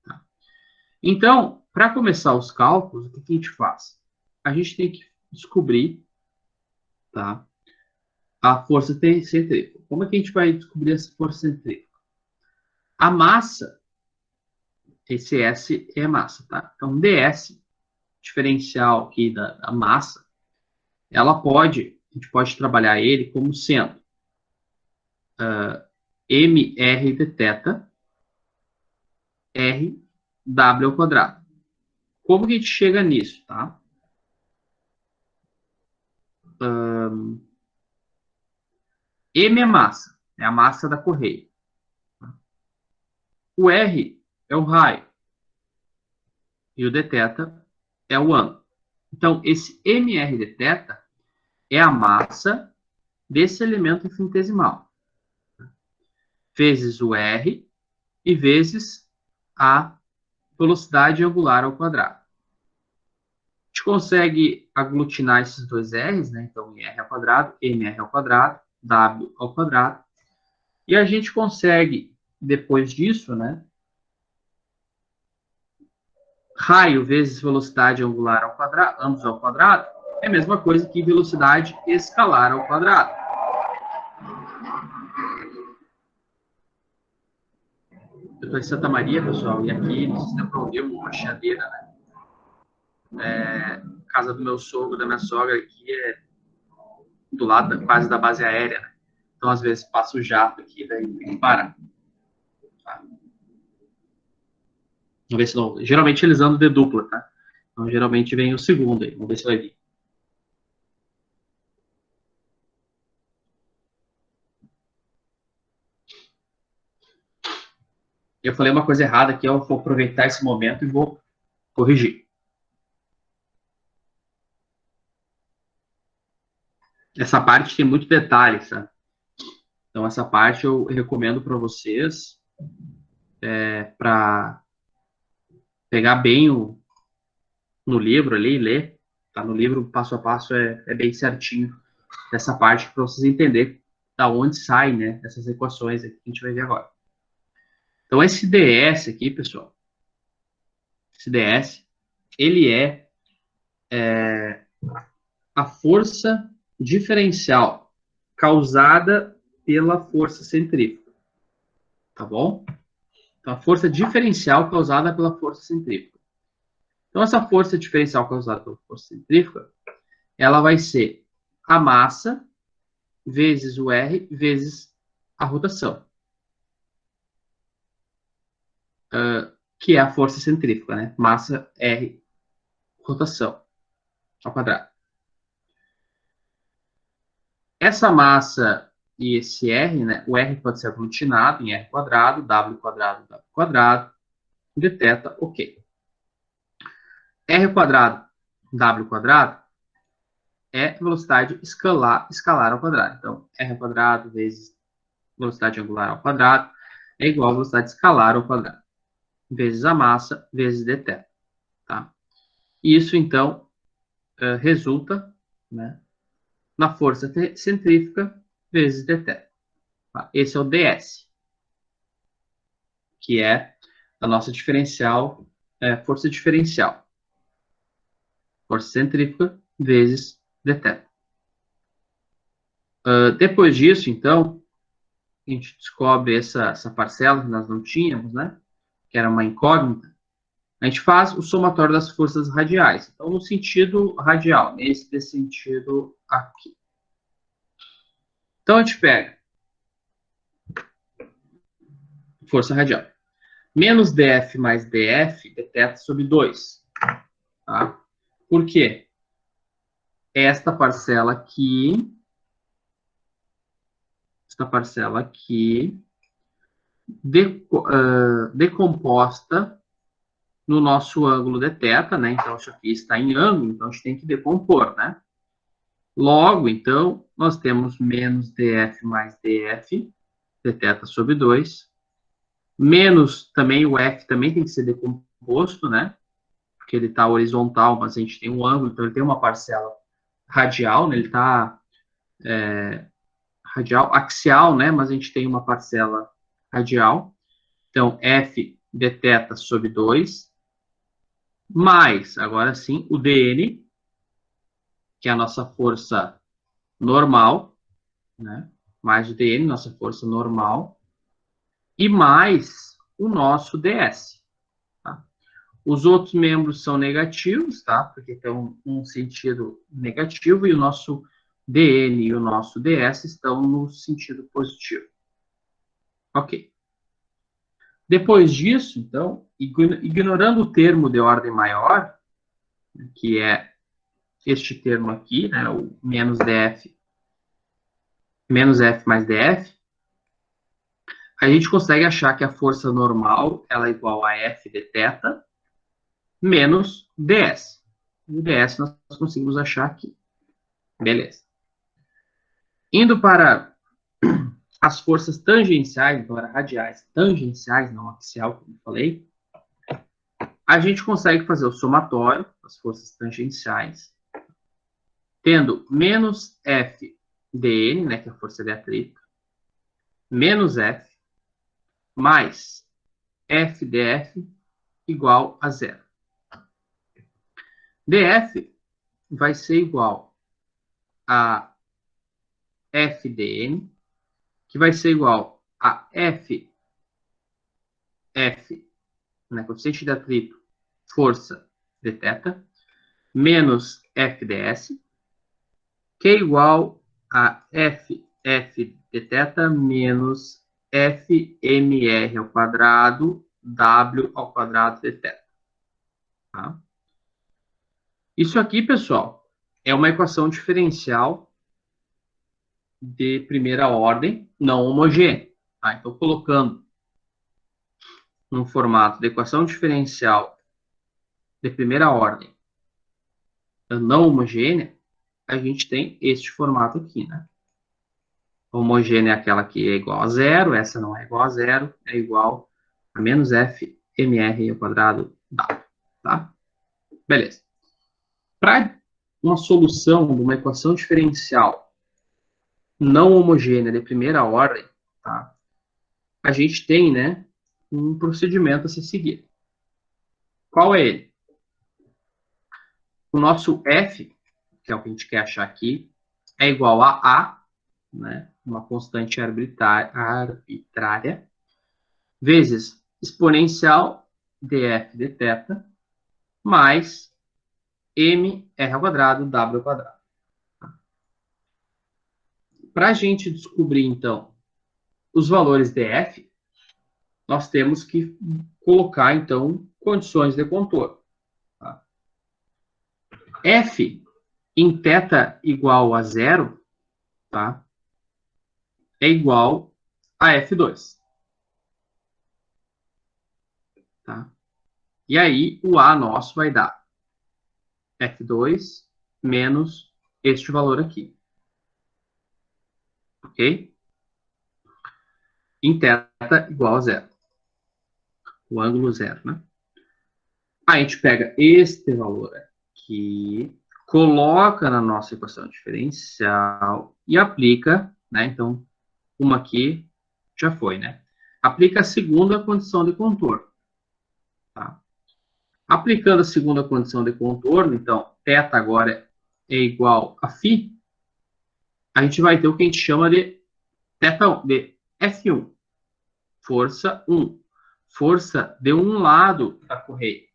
Tá? Então, para começar os cálculos, o que a gente faz? A gente tem que descobrir, tá, a força centrífuga. Como é que a gente vai descobrir essa força centrífuga? A massa, esse S é massa, tá? Então, ds, diferencial aqui da massa, a gente pode trabalhar ele como sendo mr de θ r w ao quadrado. Como que a gente chega nisso, tá? M é massa, é a massa da correia. O R é o raio e o dθ é o ângulo. Então, esse mr de θ é a massa desse elemento infinitesimal, vezes o R e vezes a velocidade angular ao quadrado. A gente consegue aglutinar esses dois R's, né? Então, R ao quadrado, MR ao quadrado, W ao quadrado. E a gente consegue, depois disso, né? Raio vezes velocidade angular ao quadrado, ambos ao quadrado, é a mesma coisa que velocidade escalar ao quadrado. Eu estou em Santa Maria, pessoal, e aqui, não sei se dá para ouvir uma chiadeira, né? Casa do meu sogro, da minha sogra aqui, é do lado quase da base aérea, né? Então, às vezes, passa o jato aqui, daí tem que parar. Tá? Vamos ver se não... Geralmente eles andam de dupla, tá? Então, geralmente vem o segundo aí. Vamos ver se vai vir. Eu falei uma coisa errada aqui, eu vou aproveitar esse momento e vou corrigir. Essa parte tem muito detalhe, tá? Então, essa parte eu recomendo para vocês para pegar bem no livro ali e ler. Tá? No livro, passo a passo, é bem certinho essa parte para vocês entenderem da onde saem, né, essas equações aqui que a gente vai ver agora. Então, esse ds aqui, pessoal, esse ds, ele é a força diferencial causada pela força centrífuga, tá bom? Então, a força diferencial causada pela força centrífuga. Então, essa força diferencial causada pela força centrífuga, ela vai ser a massa vezes o R vezes a rotação, que é a força centrífuga, né? Massa R, rotação, ao quadrado. Essa massa e esse R, né? O R pode ser aglutinado em R quadrado, W quadrado, dθ, ok. R quadrado, W quadrado, é velocidade escalar ao quadrado. Então, R ao quadrado vezes velocidade angular ao quadrado é igual a velocidade escalar ao quadrado, vezes a massa, vezes dθ. Tá? Isso, então, resulta, né, na força centrífuga vezes dθ. Tá? Esse é o ds, que é a nossa diferencial, força diferencial. Força centrífuga vezes dθ. Depois disso, então, a gente descobre essa parcela que nós não tínhamos, né? Que era uma incógnita. A gente faz o somatório das forças radiais. Então, no sentido radial, nesse sentido aqui. Então, a gente pega força radial. Menos dF mais dF, dθ sobre 2. Tá? Por quê? Esta parcela aqui decomposta no nosso ângulo de θ, né? Então, isso aqui está em ângulo, então a gente tem que decompor, né? Logo, então, nós temos menos df mais df, dθ sobre 2, menos também o f também tem que ser decomposto, né? Porque ele está horizontal, mas a gente tem um ângulo, então ele tem uma parcela radial, né? Ele está radial, axial, né? Mas a gente tem uma parcela radial. Então, f dθ sobre 2, mais, agora sim, o dn, que é a nossa força normal, né? Mais o dn, nossa força normal, e mais o nosso ds. Tá? Os outros membros são negativos, tá? Porque tem um sentido negativo, e o nosso dn e o nosso ds estão no sentido positivo. Ok. Depois disso, então, ignorando o termo de ordem maior, que é este termo aqui, né, o menos df, menos f mais df, a gente consegue achar que a força normal ela é igual a f de θ menos ds. O ds nós conseguimos achar aqui. Beleza. Indo para as forças tangenciais, então era radiais, tangenciais, não axial, como eu falei, a gente consegue fazer o somatório das forças tangenciais, tendo menos F dN, né, que é a força de atrito, menos F, mais F dF igual a zero. dF vai ser igual a F dN, que vai ser igual a F, né, coeficiente de atrito, força de θ, menos F ds, que é igual a F de θ menos Fmr ao quadrado W ao quadrado de θ. Tá? Isso aqui, pessoal, é uma equação diferencial de primeira ordem não homogênea. Tá? Então, colocando no formato de equação diferencial de primeira ordem não homogênea, a gente tem este formato aqui, né? Homogênea é aquela que é igual a zero, essa não é igual a zero, é igual a menos f mr ao quadrado w, tá? Beleza. Para uma solução de uma equação diferencial não homogênea de primeira ordem, tá? A gente tem, né, um procedimento a se seguir. Qual é ele? O nosso f, que é o que a gente quer achar aqui, é igual a, né, uma constante arbitrária, vezes exponencial df de θ, mais mr ao quadrado w ao quadrado. Para a gente descobrir, então, os valores de f, nós temos que colocar, então, condições de contorno. Tá? F em θ igual a zero, tá? É igual a F2. Tá? E aí, o A nosso vai dar F2 menos este valor aqui. Ok? Em θ igual a zero. O ângulo zero, né? A gente pega este valor aqui, coloca na nossa equação diferencial e aplica, né? Então, uma aqui já foi, né? Aplica a segunda condição de contorno. Tá? Aplicando a segunda condição de contorno, então, θ agora é igual a φ, a gente vai ter o que a gente chama de θ1, de F1, força 1. Força de um lado da correia.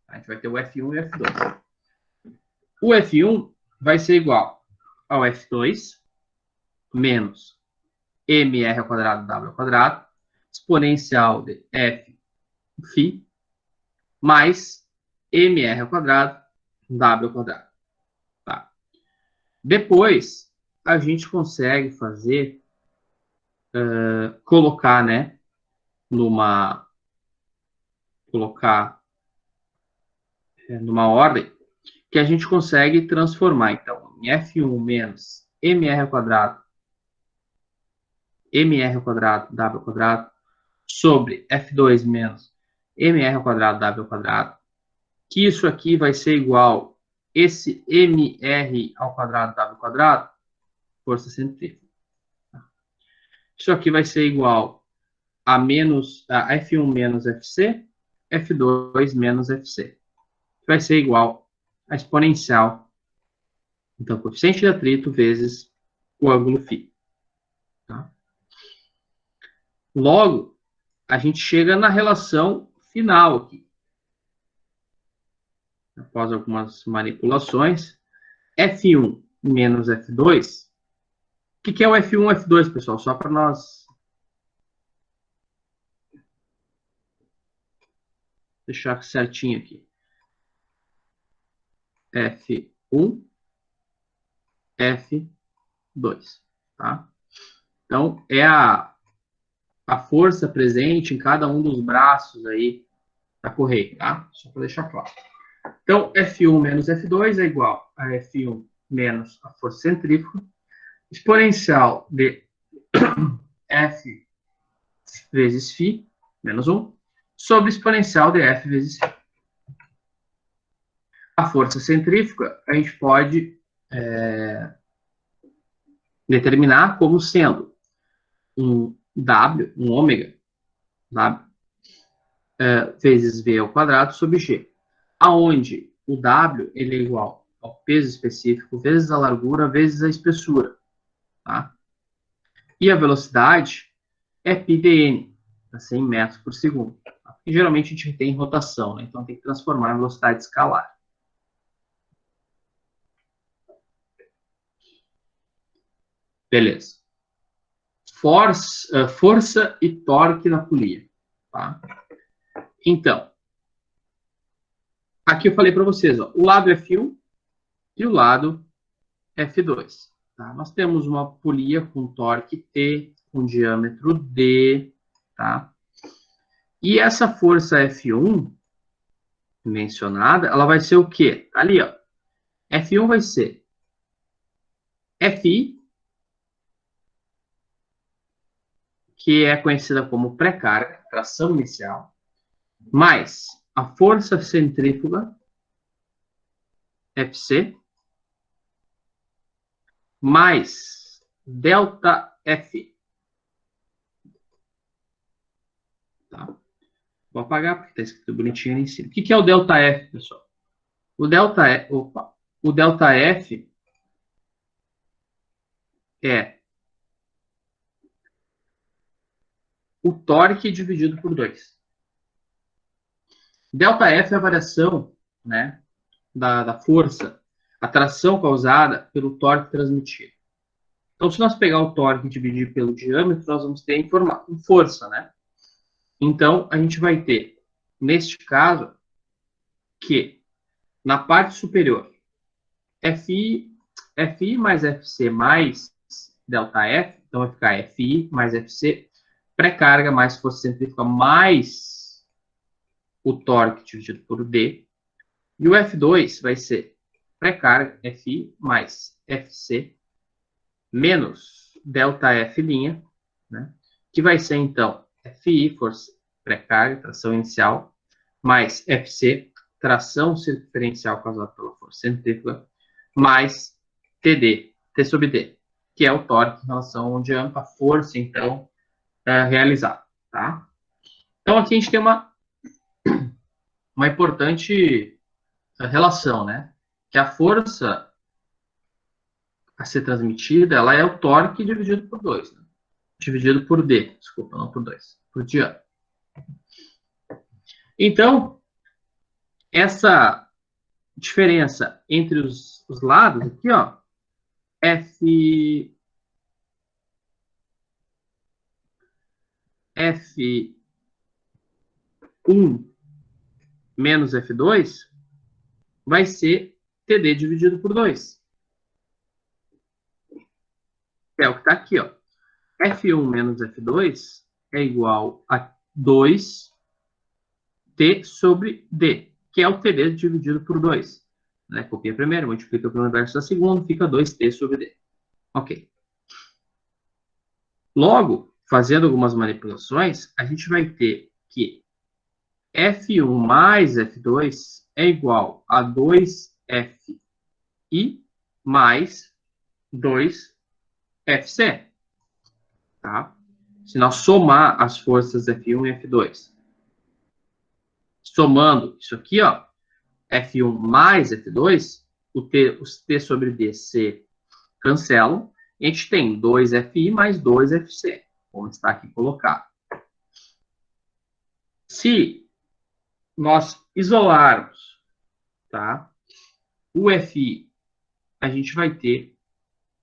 A gente vai ter o F1 e o F2. O F1 vai ser igual ao F2 menos mr ao quadrado w ao quadrado, exponencial de f φ, mais mr ao quadrado w ao quadrado. Tá? Depois, a gente consegue fazer, colocar, né, numa ordem que a gente consegue transformar. Então, em F1 menos mr ao quadrado, w ao quadrado, sobre F2 menos mr ao quadrado, w ao quadrado, que isso aqui vai ser igual esse mr ao quadrado, w ao quadrado, força centrífuga. Isso aqui vai ser igual a F1 menos FC, F2 menos FC. Vai ser igual a exponencial, então, coeficiente de atrito vezes o ângulo φ. Tá? Logo, a gente chega na relação final aqui. Após algumas manipulações, F1 menos F2. O que é o F1 e F2, pessoal? Só para nós deixar certinho aqui. F1, F2. Tá? Então, é a força presente em cada um dos braços aí da correia, tá? Só para deixar claro. Então, F1 menos F2 é igual a F1 menos a força centrífuga, exponencial de F vezes φ, menos 1, sobre exponencial de F vezes φ. A força centrífuga a gente pode determinar como sendo um W, um ômega, W, vezes V ao quadrado sobre G, aonde o W ele é igual ao peso específico vezes a largura vezes a espessura. Tá? E a velocidade é πdn, a 100 metros por segundo. Tá? E geralmente a gente tem rotação, né? Então tem que transformar em velocidade escalar. Beleza. Força e torque na polia. Tá? Então, aqui eu falei para vocês, ó, o lado F1 e o lado F2. Tá? Nós temos uma polia com torque T, com diâmetro D, tá? E essa força F1 mencionada, ela vai ser o quê? Ali, ó. F1 vai ser Fi, que é conhecida como pré-carga, tração inicial, mais a força centrífuga, Fc, mais delta F. Tá? Vou apagar porque está escrito bonitinho ali em cima. O que é o delta F, pessoal? O delta F é o torque dividido por 2. Delta F é a variação, né, da força, a tração causada pelo torque transmitido. Então, se nós pegar o torque e dividir pelo diâmetro, nós vamos ter em força, né? Então, a gente vai ter, neste caso, que na parte superior, Fi mais Fc mais delta F, então vai ficar Fi mais Fc, pré-carga mais força centrífuga mais o torque dividido por D, e o F2 vai ser pré-carga Fi mais Fc menos delta F', né, que vai ser então Fi, força pré-carga, tração inicial, mais Fc, tração circunferencial causada pela força centrífuga, mais TD, T sobre D, que é o torque em relação ao diâmetro, a força, então, realizada. Tá? Então, aqui a gente tem uma importante relação, né? Que a força a ser transmitida, ela é o torque dividido por 2, né? Dividido por D, desculpa, não por 2, por diâmetro. Então, essa diferença entre os lados aqui, ó, F1 menos F2 vai ser TD dividido por 2. É o que está aqui, ó. F1 menos F2 é igual a 2T sobre D, que é o TD dividido por 2. né? Copia a primeira, multiplica pelo inverso da segunda, fica 2t sobre d. Ok. Logo, fazendo algumas manipulações, a gente vai ter que F1 mais F2 é igual a 2Fi mais 2Fc. Tá? Se nós somar as forças F1 e F2, somando isso aqui, ó, F1 mais F2, os T sobre D se cancelam, e a gente tem 2Fi mais 2Fc, como está aqui colocado. Se nós isolarmos, tá, o Fi, a gente vai ter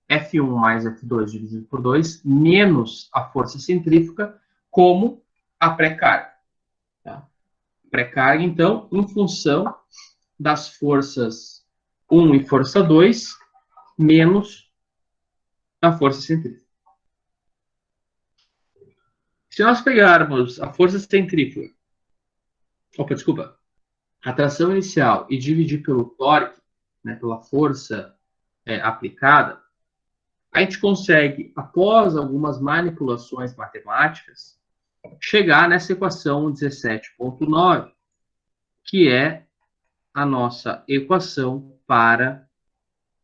F1 mais F2 dividido por 2, menos a força centrífuga, como a pré-carga. Tá? Pré-carga, então, em função das forças 1 e força 2, menos a força centrífuga. Se nós pegarmos a força centrífuga, desculpa, a tração inicial e dividir pelo torque, né, pela força aplicada, a gente consegue, após algumas manipulações matemáticas, chegar nessa equação 17.9, que é a nossa equação para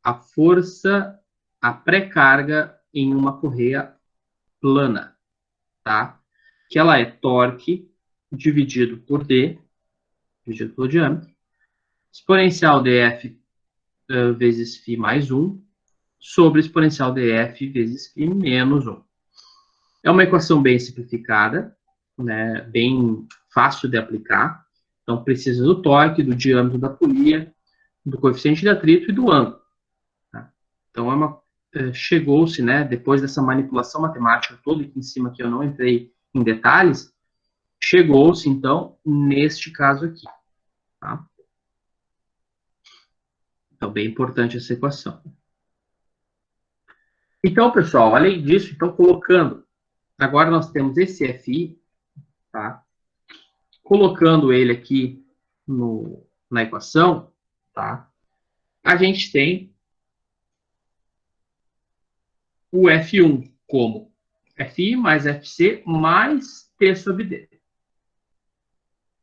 a força, a pré-carga em uma correia plana, tá? Que ela é torque dividido por D, dividido pelo diâmetro, exponencial dF vezes φ mais 1, sobre exponencial dF vezes φ menos 1. É uma equação bem simplificada, né, bem fácil de aplicar. Então, precisa do torque, do diâmetro da polia, do coeficiente de atrito e do ângulo. Tá? Então, chegou-se, né, depois dessa manipulação matemática toda aqui em cima, que eu não entrei em detalhes, chegou-se, então, neste caso aqui. Tá? Então, bem importante essa equação. Então, pessoal, além disso, então, colocando, agora nós temos esse Fi, tá? Colocando ele aqui na equação, tá? A gente tem o F1 como Fi mais Fc mais T sobre D.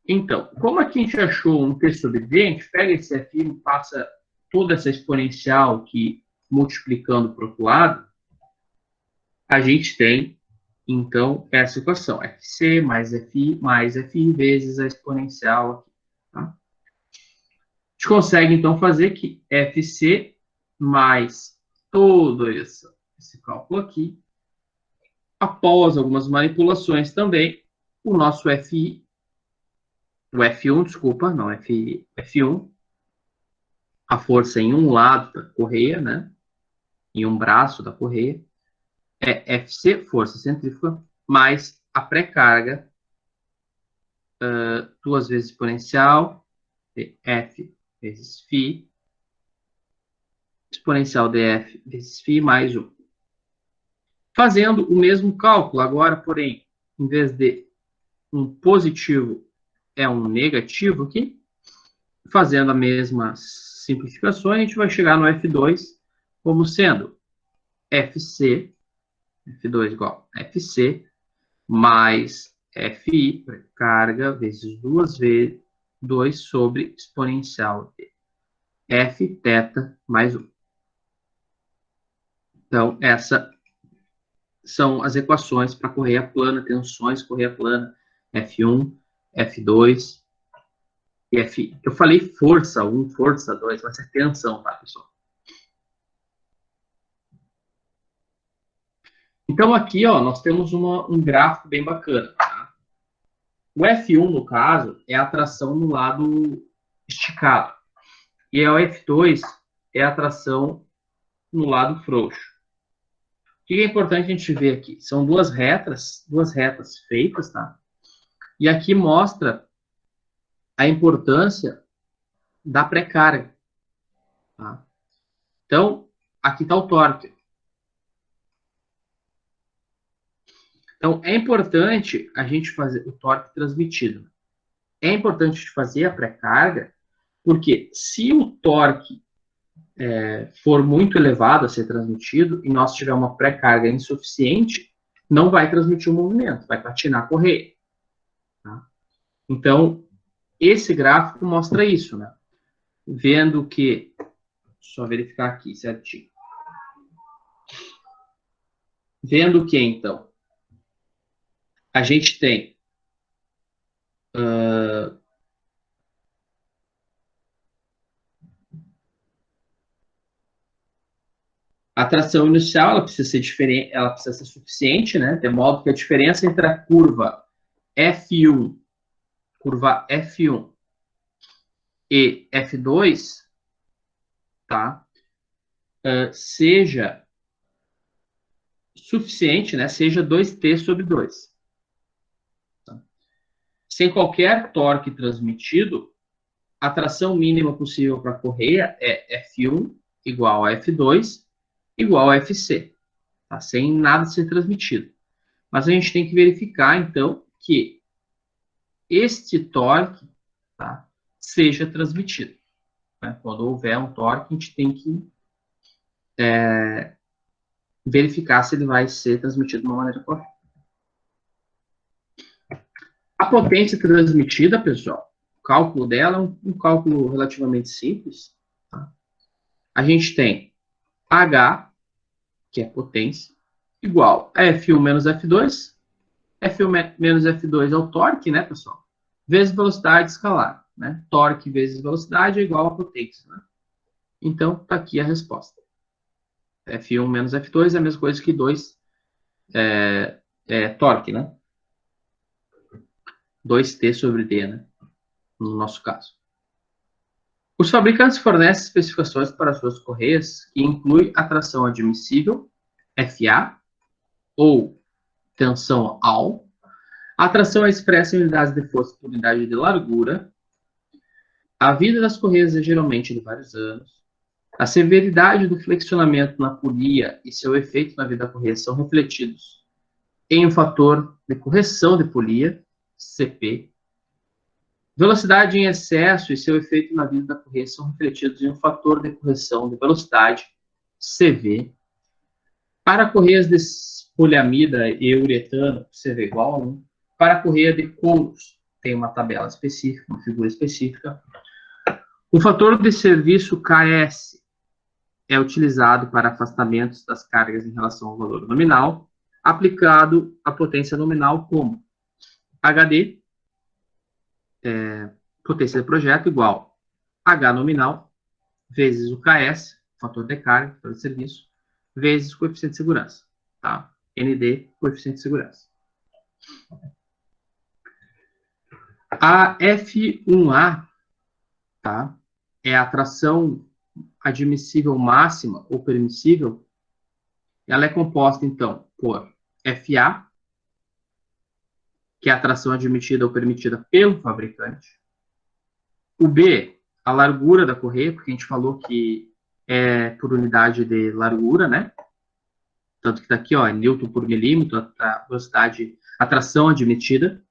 Então, como aqui a gente achou um T sobre D, a gente pega esse Fi e passa toda essa exponencial que, multiplicando para o outro lado, a gente tem, então, essa equação. Fc mais Fi mais Fi vezes a exponencial aqui. Tá? A gente consegue, então, fazer que Fc mais todo esse cálculo aqui, após algumas manipulações também, o nosso o F1, desculpa, não, F1, a força em um lado da correia, né, em um braço da correia, é Fc, força centrífuga, mais a pré-carga, duas vezes exponencial, de F vezes φ, exponencial dF vezes φ mais 1. Fazendo o mesmo cálculo, agora, porém, em vez de um positivo, é um negativo aqui. Fazendo a mesma simplificação, a gente vai chegar no F2 como sendo Fc, F2 igual a Fc, mais Fi, carga, vezes 2 sobre exponencial de F θ mais 1. Então, essas são as equações para correia plana, tensões, correia plana, F1, F2 e F. Eu falei força 1, força 2, vai ser tensão, tá, pessoal? Então, aqui, ó, nós temos um gráfico bem bacana. Tá? O F1, no caso, é a tração no lado esticado. E o F2 é a tração no lado frouxo. O que é importante a gente ver aqui? São duas retas feitas, tá? E aqui mostra a importância da pré-carga. Tá? Então, aqui está o torque. Então, é importante a gente fazer o torque transmitido. É importante fazer a pré-carga Porque se o torque for muito elevado a ser transmitido e nós tiver uma pré-carga insuficiente, não vai transmitir o movimento, vai patinar a correia. Tá? Então, esse gráfico mostra isso, né? Vendo que, só verificar aqui certinho. Vendo que, então, a gente tem a tração inicial, ela precisa ser diferente, ela precisa ser suficiente, né? De modo que a diferença entre a curva F1 e F2, tá? Seja suficiente, né? Seja 2t sobre 2. Tá? Sem qualquer torque transmitido, a tração mínima possível para a correia é F1 igual a F2 igual a FC, tá? Sem nada ser transmitido. Mas a gente tem que verificar, então, que este torque, tá, seja transmitido. Né? Quando houver um torque, a gente tem que verificar se ele vai ser transmitido de uma maneira correta. A potência transmitida, pessoal, o cálculo dela é um cálculo relativamente simples. Tá? A gente tem H, que é potência, igual a F1 menos F2. F1 menos F2 é o torque, né, pessoal? Vezes velocidade escalar. Né? Torque vezes velocidade é igual a potência. Né? Então, está aqui a resposta. F1 menos F2 é a mesma coisa que 2 torque, né? 2T sobre D, né? No nosso caso. Os fabricantes fornecem especificações para suas correias que incluem a tração admissível, FA, ou tensão AL. A tração é expressa em unidades de força por unidade de largura. A vida das correias é geralmente de vários anos. A severidade do flexionamento na polia e seu efeito na vida da correia são refletidos em um fator de correção de polia, CP. Velocidade em excesso e seu efeito na vida da correia são refletidos em um fator de correção de velocidade, CV. Para correias de poliamida e uretano, CV igual a 1. Para a correia de couros, tem uma tabela específica, uma figura específica. O fator de serviço KS é utilizado para afastamentos das cargas em relação ao valor nominal, aplicado à potência nominal como HD, potência de projeto, igual H nominal, vezes o KS, fator de carga, fator de serviço, vezes coeficiente de segurança. Tá? ND, coeficiente de segurança. A F1A, tá? É a tração admissível máxima ou permissível. Ela é composta, então, por FA, que é a tração admitida ou permitida pelo fabricante. O B, a largura da correia, porque a gente falou que é por unidade de largura, né? Tanto que tá aqui, ó, é Newton por milímetro, a velocidade, a tração admitida.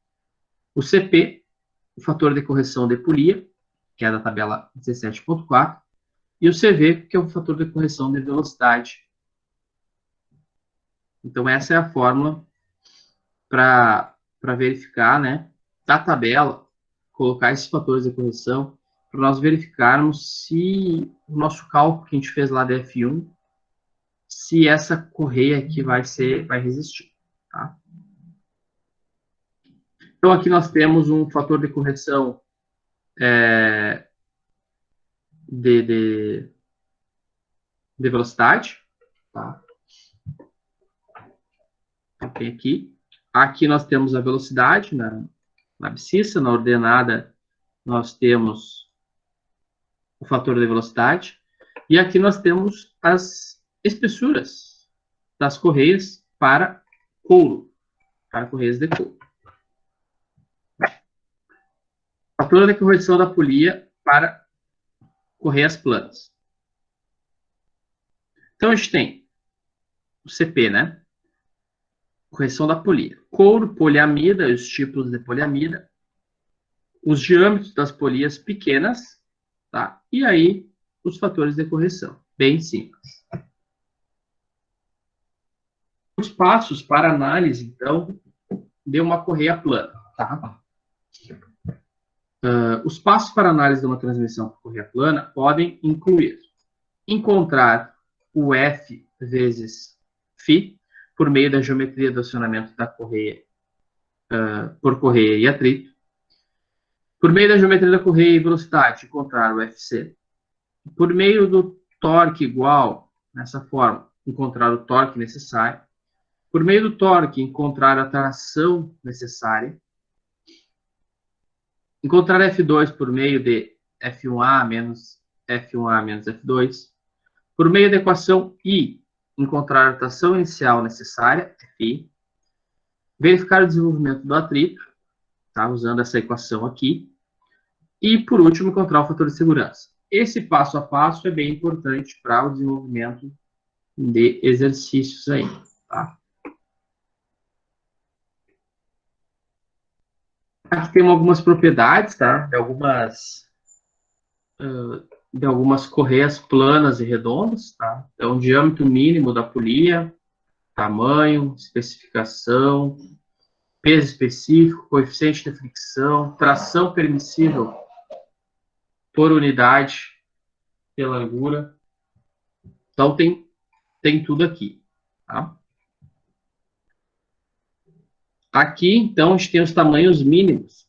O CP, o fator de correção de polia, que é da tabela 17.4. E o CV, que é o fator de correção de velocidade. Então, essa é a fórmula para verificar, né, da tabela, colocar esses fatores de correção, para nós verificarmos se o nosso cálculo que a gente fez lá da F1, se essa correia aqui vai resistir. Tá? Então, aqui nós temos um fator de correção de velocidade. Tá? Tem aqui. Aqui nós temos a velocidade na abscissa, na ordenada nós temos o fator de velocidade. E aqui nós temos as espessuras das correias para couro, para correias de couro. Fator de correção da polia para correias planas. Então, a gente tem o CP, né? Correção da polia. Couro, poliamida, os tipos de poliamida. Os diâmetros das polias pequenas, Tá? E aí, os fatores de correção. Bem simples. Os passos para análise, então, de uma correia plana. Tá? Os passos para análise de uma transmissão por correia plana podem incluir encontrar o F vezes φ por meio da geometria do acionamento da correia por correia e atrito. Por meio da geometria da correia e velocidade, encontrar o FC. Por meio do torque igual, nessa forma, encontrar o torque necessário. Por meio do torque, encontrar a tração necessária. Encontrar F2 por meio de F1A menos F1A menos F2. Por meio da equação I, encontrar a tração inicial necessária, Fi. Verificar o desenvolvimento do atrito, tá? Usando essa equação aqui. E, por último, encontrar o fator de segurança. Esse passo a passo é bem importante para o desenvolvimento de exercícios aí, tá? Aqui tem algumas propriedades, tá? De algumas correias planas e redondas, tá? Então, diâmetro mínimo da polia, tamanho, especificação, peso específico, coeficiente de fricção, tração permissível por unidade de largura. Então, tem tudo aqui, tá? Aqui, então, a gente tem os tamanhos mínimos,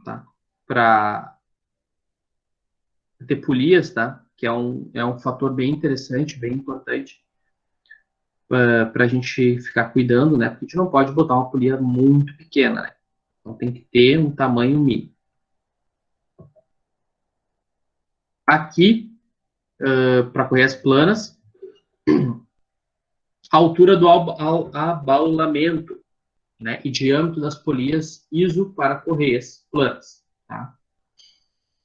tá? Para ter polias, tá? Que é um fator bem interessante, bem importante para a gente ficar cuidando, né? Porque a gente não pode botar uma polia muito pequena, né? Então, tem que ter um tamanho mínimo. Aqui, para correias planas, a altura do abaulamento, né? E diâmetro das polias ISO para correias planas, tá?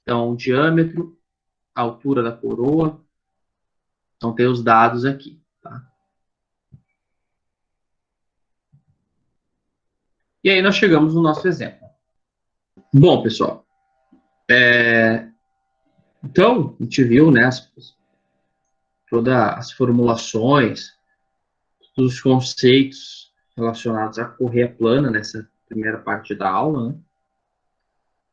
Então, diâmetro, altura da coroa. Então, tem os dados aqui, tá? E aí nós chegamos no nosso exemplo. Bom, pessoal, então, a gente viu, né, todas as formulações, todos os conceitos relacionados à correia plana nessa primeira parte da aula, né?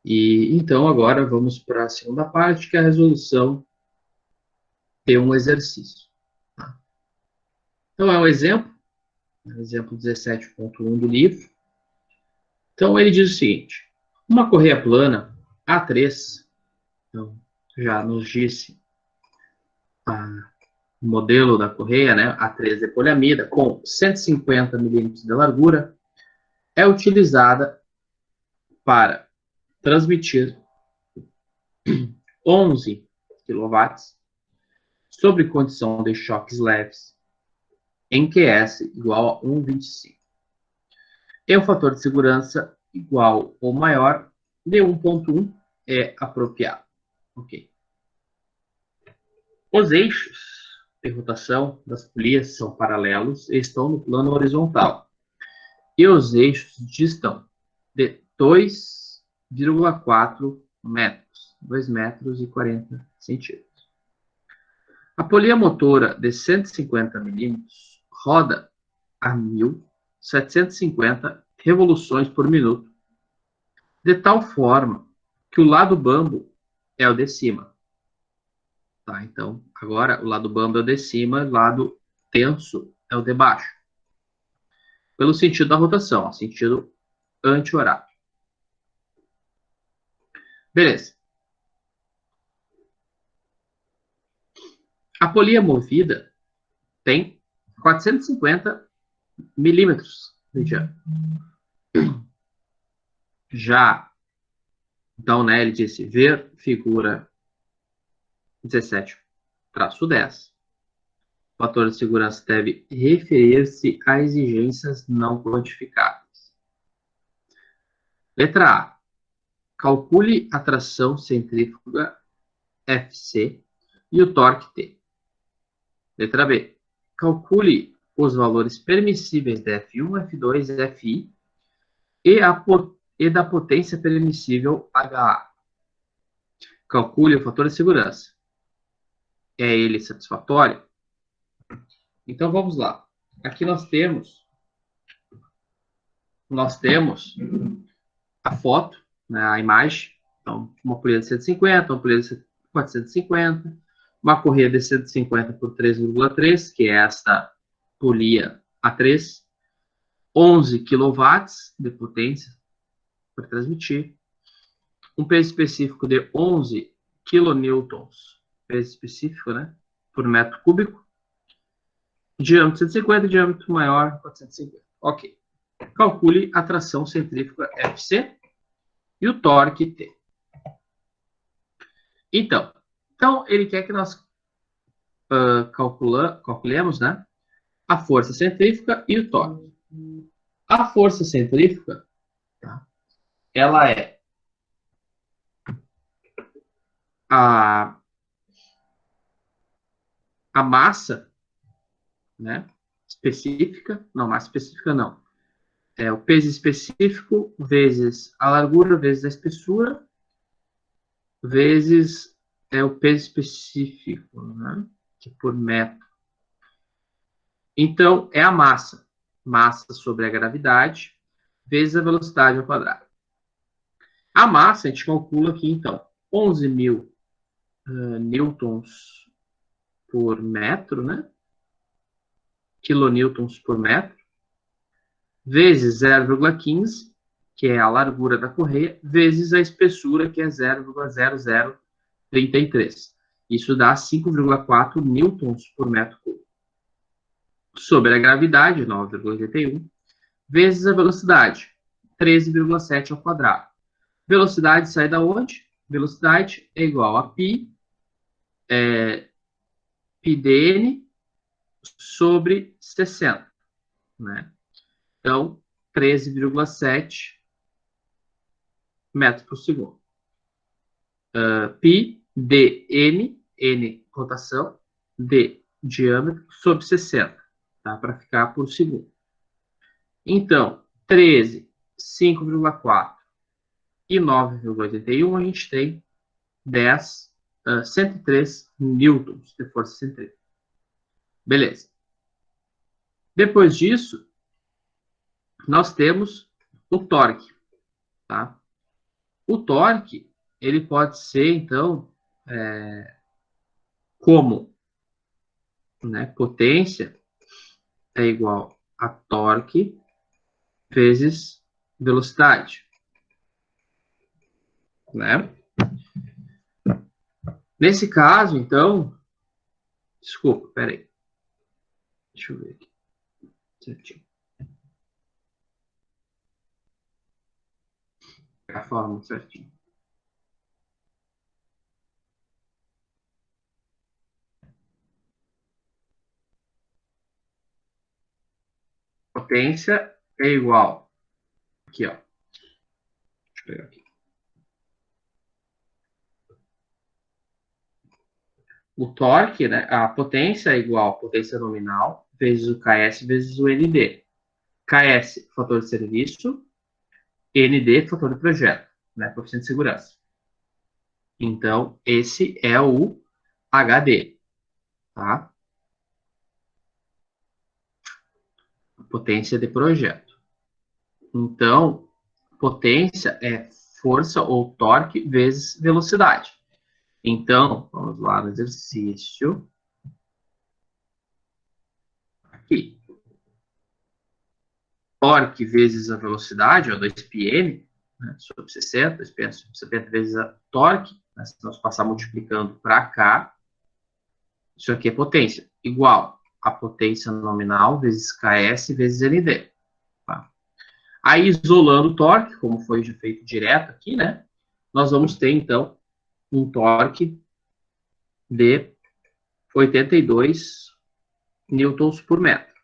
E então agora vamos para a segunda parte, que é a resolução de um exercício. Tá? Então é um exemplo 17.1 do livro. Então ele diz o seguinte: uma correia plana A3, então já nos disse o modelo da correia, né, A3 de poliamida, com 150 milímetros de largura, é utilizada para transmitir 11 kW sob condição de choques leves em QS igual a 1,25. E o fator de segurança igual ou maior de 1,1 é apropriado. Ok. Os eixos de rotação das polias são paralelos e estão no plano horizontal. E os eixos distam de 2,4 metros, 2 metros e 40 centímetros. A polia motora de 150 milímetros roda a 1.750 revoluções por minuto, de tal forma que o lado bambo é o de cima. Tá, então, agora o lado bambo é o de cima, o lado tenso é o de baixo. Pelo sentido da rotação, sentido anti-horário. Beleza. A polia movida tem 450 milímetros de diâmetro. Já, então, né, ele disse, ver figura 17-10. O fator de segurança deve referir-se a exigências não quantificáveis. Letra A. Calcule a tração centrífuga Fc e o torque T. Letra B. Calcule os valores permissíveis de F1, F2 e Fi e da potência permissível HA. Calcule o fator de segurança. É ele satisfatório? Então, vamos lá. Aqui nós temos a foto, né, a imagem. Então, uma polia de 150, uma polia de 450, uma correia de 150 por 3,3, que é esta polia A3, 11 kW de potência para transmitir, um peso específico de 11 kilonewtons, peso específico, né, por metro cúbico, diâmetro 150, diâmetro maior 450. Ok. Calcule a tração centrífuga FC e o torque T. Então ele quer que nós calculemos, né, a força centrífuga e o torque. A força centrífuga, tá, ela é a massa, né, específica, não, massa específica não, é o peso específico vezes a largura vezes a espessura vezes o peso específico, né, que por metro. Então, é a massa. Massa sobre a gravidade vezes a velocidade ao quadrado. A massa, a gente calcula aqui, então, 11.000 newtons por metro, né? Kilonewtons por metro, vezes 0,15, que é a largura da correia, vezes a espessura, que é 0,0033. Isso dá 5,4 newtons por metro cúbico. Sobre a gravidade, 9,81, vezes a velocidade, 13,7 ao quadrado. Velocidade sai da onde? Velocidade é igual a π dn sobre 60, né? Então, 13,7 metros por segundo. Π dn, n rotação, d diâmetro, sobre 60, tá? Para ficar por segundo. Então, 13, 5,4 e 9,81, a gente tem 103 newtons de força centrífuga. Beleza. Depois disso, nós temos o torque, tá? O torque, ele pode ser, então, como, né, potência é igual a torque vezes velocidade, né? Nesse caso, então, desculpa, peraí. Deixa eu ver aqui. Certinho. A fórmula certinho. Potência é igual. Aqui, ó. Deixa eu pegar aqui. O torque, né, a potência é igual a potência nominal vezes o KS vezes o ND. KS, fator de serviço, ND, fator de projeto, né, coeficiente de segurança. Então, esse é o HD, tá? Potência de projeto. Então, potência é força ou torque vezes velocidade. Então, vamos lá no exercício. Aqui. Torque vezes a velocidade, ó, 2πn, né, sobre 60, 2πn sobre 70 vezes a torque, né, se nós passar multiplicando para cá, isso aqui é potência, igual a potência nominal vezes KS vezes ND. Tá? Aí, isolando o torque, como foi já feito direto aqui, né, nós vamos ter, então, um torque de 82 newtons por metro.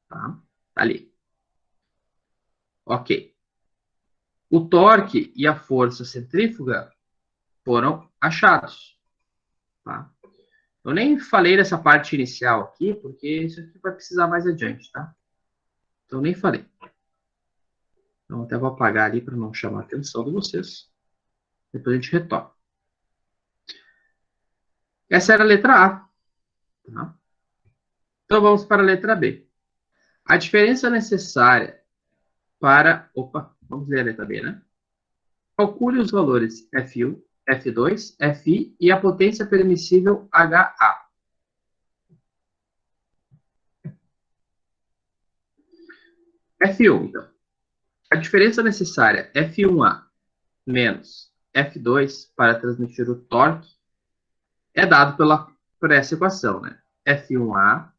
Tá? Ali. Ok. O torque e a força centrífuga foram achados. Tá? Eu nem falei dessa parte inicial aqui, porque isso aqui vai precisar mais adiante, tá? Então, nem falei. Então, até vou apagar ali para não chamar a atenção de vocês. Depois a gente retorna. Essa era a letra A. Tá? Então, vamos para a letra B. A diferença necessária para... Opa, vamos ler a letra B, né? Calcule os valores F1, F2, Fi e a potência permissível HA. F1, então. A diferença necessária F1A menos F2 para transmitir o torque é dado por essa equação, né? F1A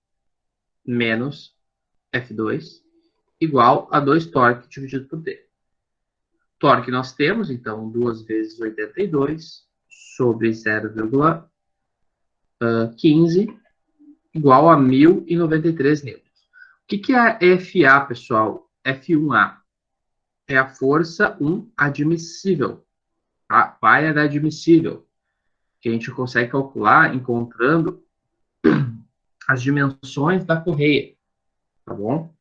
menos F2 igual a 2 torque dividido por D. Torque nós temos, então, 2 vezes 82 sobre 0,15 igual a 1.093 newtons. O que é FA, pessoal? F1A é a força 1 admissível. A pai é da admissível, que a gente consegue calcular encontrando as dimensões da correia, tá bom?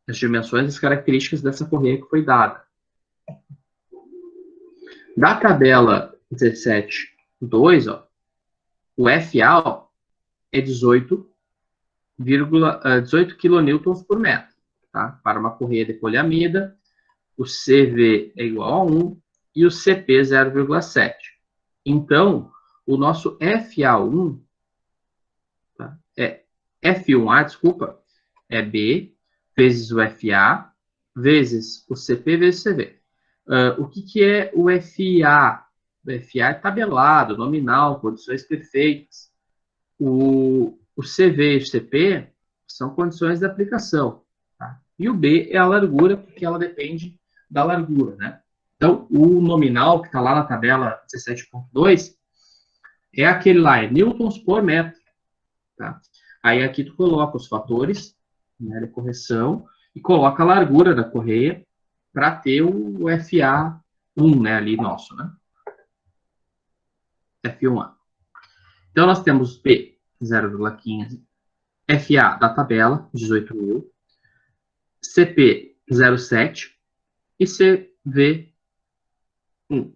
As dimensões e as características dessa correia que foi dada. Da tabela 17.2, ó, o FA ó, é 18 kN por metro, tá? Para uma correia de poliamida, o CV é igual a 1 e o CP 0,7. Então, o nosso FA1 tá? F1A, desculpa, é B vezes o FA vezes o CP vezes o CV. O que é o FA? O FA é tabelado, nominal, condições perfeitas. O CV e o CP são condições de aplicação. Tá? E o B é a largura, porque ela depende da largura. Né? Então, o nominal, que está lá na tabela 17.2, é aquele lá, é newtons por metro. Tá? Aí aqui tu coloca os fatores, né, de correção e coloca a largura da correia para ter o FA1, né, ali nosso, né? F1A. Então nós temos P 0,15, FA da tabela 18.000, CP 0,7 e CV 1.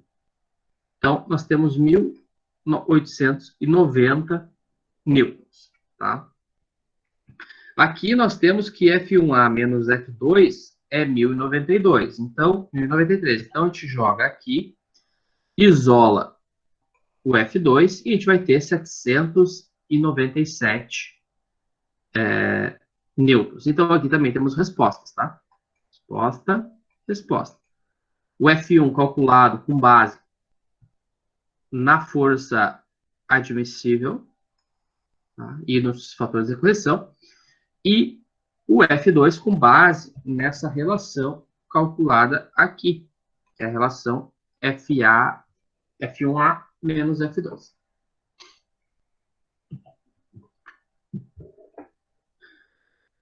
Então nós temos 1.890 newtons, tá? Aqui nós temos que F1A menos F2 é 1092. Então, 1093. Então, a gente joga aqui, isola o F2 e a gente vai ter 797 newtons. Então, aqui também temos respostas, tá? Resposta. O F1 calculado com base na força admissível, tá? E nos fatores de correção. E o F2 com base nessa relação calculada aqui, que é a relação F1A menos F2.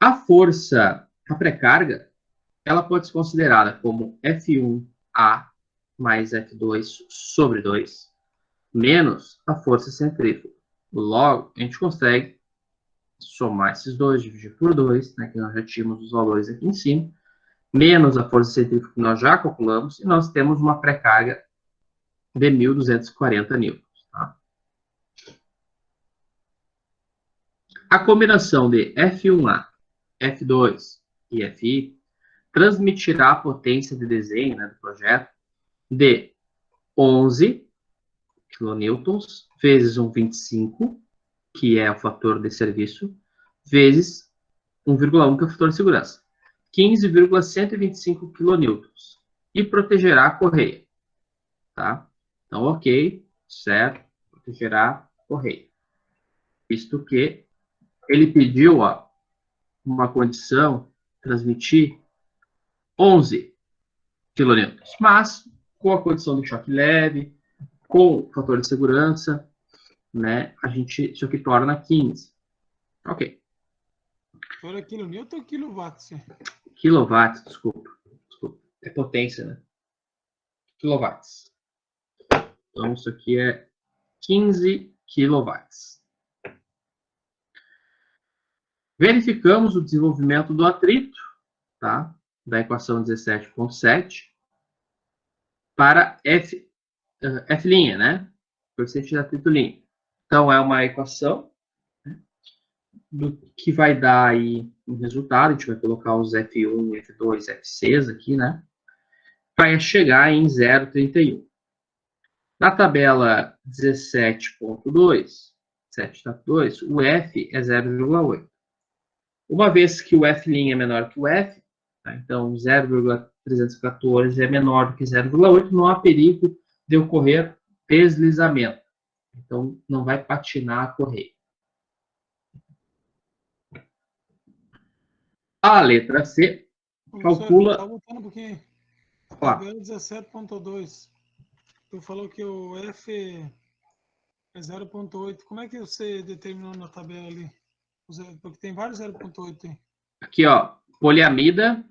A força, a pré-carga, ela pode ser considerada como F1A mais F2 sobre 2, menos a força centrífuga. Logo, a gente consegue somar esses dois, dividir por 2, né, que nós já tínhamos os valores aqui em cima, menos a força centrífuga que nós já calculamos, e nós temos uma pré-carga de 1.240 newtons. Tá? A combinação de F1A, F2 e Fi transmitirá a potência de desenho, né, do projeto de 11 kilonewtons vezes 1,25, que é o fator de serviço, vezes 1,1, que é o fator de segurança. 15,125 kilonewtons. E protegerá a correia. Tá? Então, ok, certo, protegerá a correia. Visto que ele pediu ó, uma condição, transmitir 11 kilonewtons, mas com a condição de choque leve, com o fator de segurança, né, isso aqui torna 15. Ok. Fora kilonewton ou quilowatts? Quilowatts, desculpa. É potência, né? Quilowatts. Então, isso aqui é 15 quilowatts. Verificamos o desenvolvimento do atrito, tá? Da equação 17.7 para F', né? coeficiente de atrito livre. Então, é uma equação, né, do que vai dar aí um resultado. A gente vai colocar os F1, F2, Fcs aqui, né? Para chegar em 0,31. Na tabela 17.2, 7.2, o F é 0,8. Uma vez que o F' é menor que o F, tá? Então 0,314 é menor do que 0,8, não há perigo de ocorrer deslizamento. Então não vai patinar a correia. A letra C calcula. Tá voltando um pouquinho. Ó, Tabela 17.2. Tu falou que o F é 0.8. Como é que você determinou na tabela ali? Porque tem vários 0.8 aí. aqui, ó, poliamida,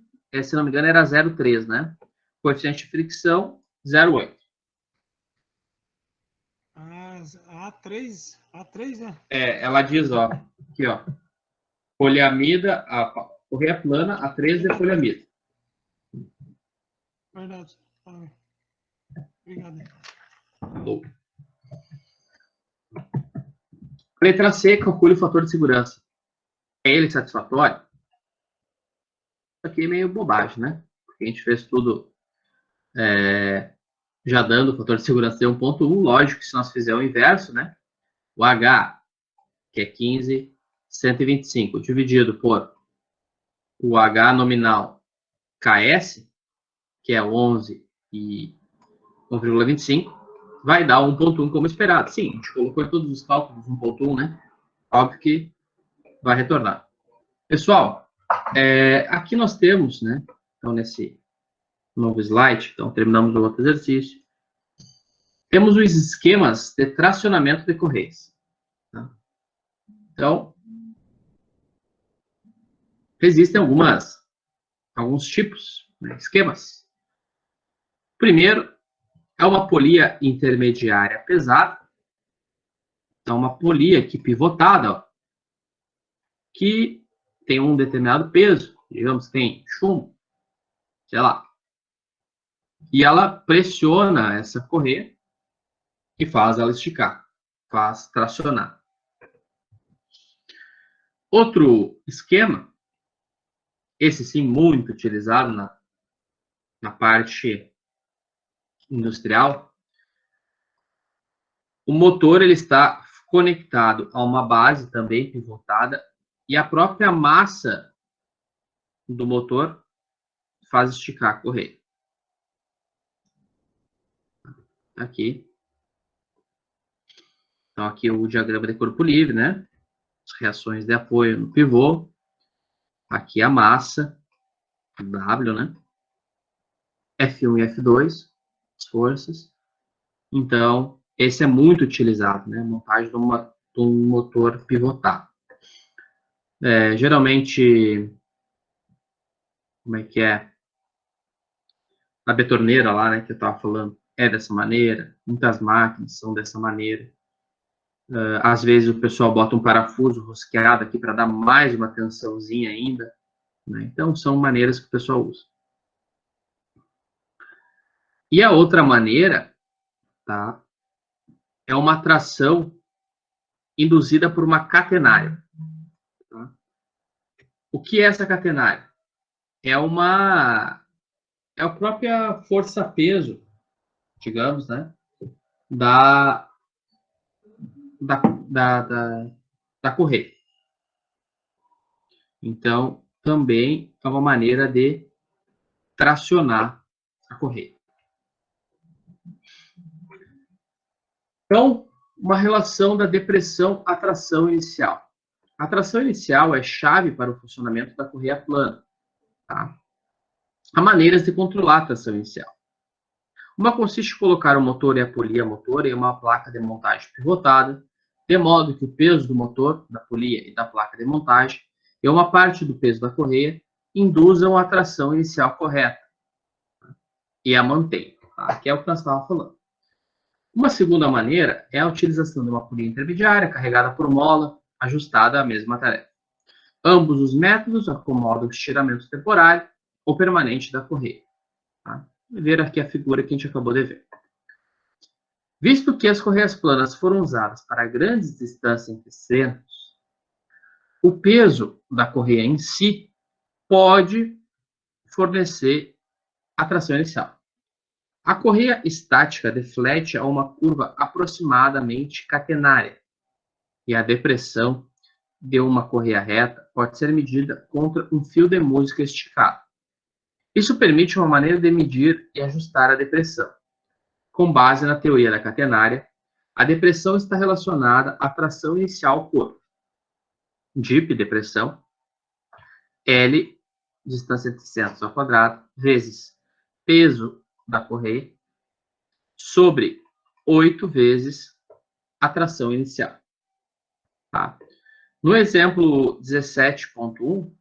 se não me engano, era 0,3, né? Coeficiente de fricção, 0,8. A3, né? Ela diz, ó, aqui, ó, poliamida, a correia plana, a 3 é poliamida. Verdade. Tá. Obrigado. Falou. Letra C, calcule o fator de segurança. É ele satisfatório? Isso aqui é meio bobagem, né? Porque a gente fez tudo já dando o fator de segurança de 1.1. Lógico que se nós fizermos o inverso, né? O H, que é 15.125, dividido por o H nominal KS, que é 11 e 1,25, vai dar 1.1 como esperado. Sim, a gente colocou em todos os cálculos 1.1, né? Óbvio que vai retornar. Pessoal, aqui nós temos, né? Então, nesse novo slide, então terminamos o outro exercício. Temos os esquemas de tracionamento de correias. Tá? Então, existem alguns tipos, né, esquemas. Primeiro, é uma polia intermediária pesada. Então, uma polia aqui pivotada, ó, que tem um determinado peso, digamos que tem chumbo, sei lá. E ela pressiona essa correia e faz ela esticar, faz tracionar. Outro esquema, esse sim muito utilizado na parte industrial, o motor ele está conectado a uma base também pivotada e a própria massa do motor faz esticar a correia. Aqui. Então, aqui o diagrama de corpo livre, né? As reações de apoio no pivô. Aqui a massa, W, né? F1 e F2, as forças. Então, esse é muito utilizado, né? Montagem de um motor pivotado. Geralmente, como é que é? A betorneira lá, né, que eu estava falando, é dessa maneira. Muitas máquinas são dessa maneira. Às vezes o pessoal bota um parafuso rosqueado aqui para dar mais uma tensãozinha ainda. Né? Então, são maneiras que o pessoal usa. E a outra maneira, tá, é uma tração induzida por uma catenária. Tá? O que é essa catenária? É a própria força-peso, digamos, né, da correia. Então, também é uma maneira de tracionar a correia. Então, uma relação da depressão à tração inicial. A tração inicial é chave para o funcionamento da correia plana. Tá? Há maneiras de controlar a tração inicial. Uma consiste em colocar o motor e a polia motor em uma placa de montagem pivotada, de modo que o peso do motor, da polia e da placa de montagem e uma parte do peso da correia induzam a tração inicial correta e a mantém, tá? Que é o que nós estávamos falando. Uma segunda maneira é a utilização de uma polia intermediária carregada por mola, ajustada à mesma tarefa. Ambos os métodos acomodam o estiramento temporário ou permanente da correia. Tá? Vou ver aqui a figura que a gente acabou de ver. Visto que as correias planas foram usadas para grandes distâncias entre centros, o peso da correia em si pode fornecer a tração inicial. A correia estática deflete a uma curva aproximadamente catenária, e a depressão de uma correia reta pode ser medida contra um fio de música esticado. Isso permite uma maneira de medir e ajustar a depressão. Com base na teoria da catenária, a depressão está relacionada à tração inicial por dip, depressão, L, distância entre centros ao quadrado, vezes peso da correia, sobre 8 vezes a tração inicial. Tá? No exemplo 17.1,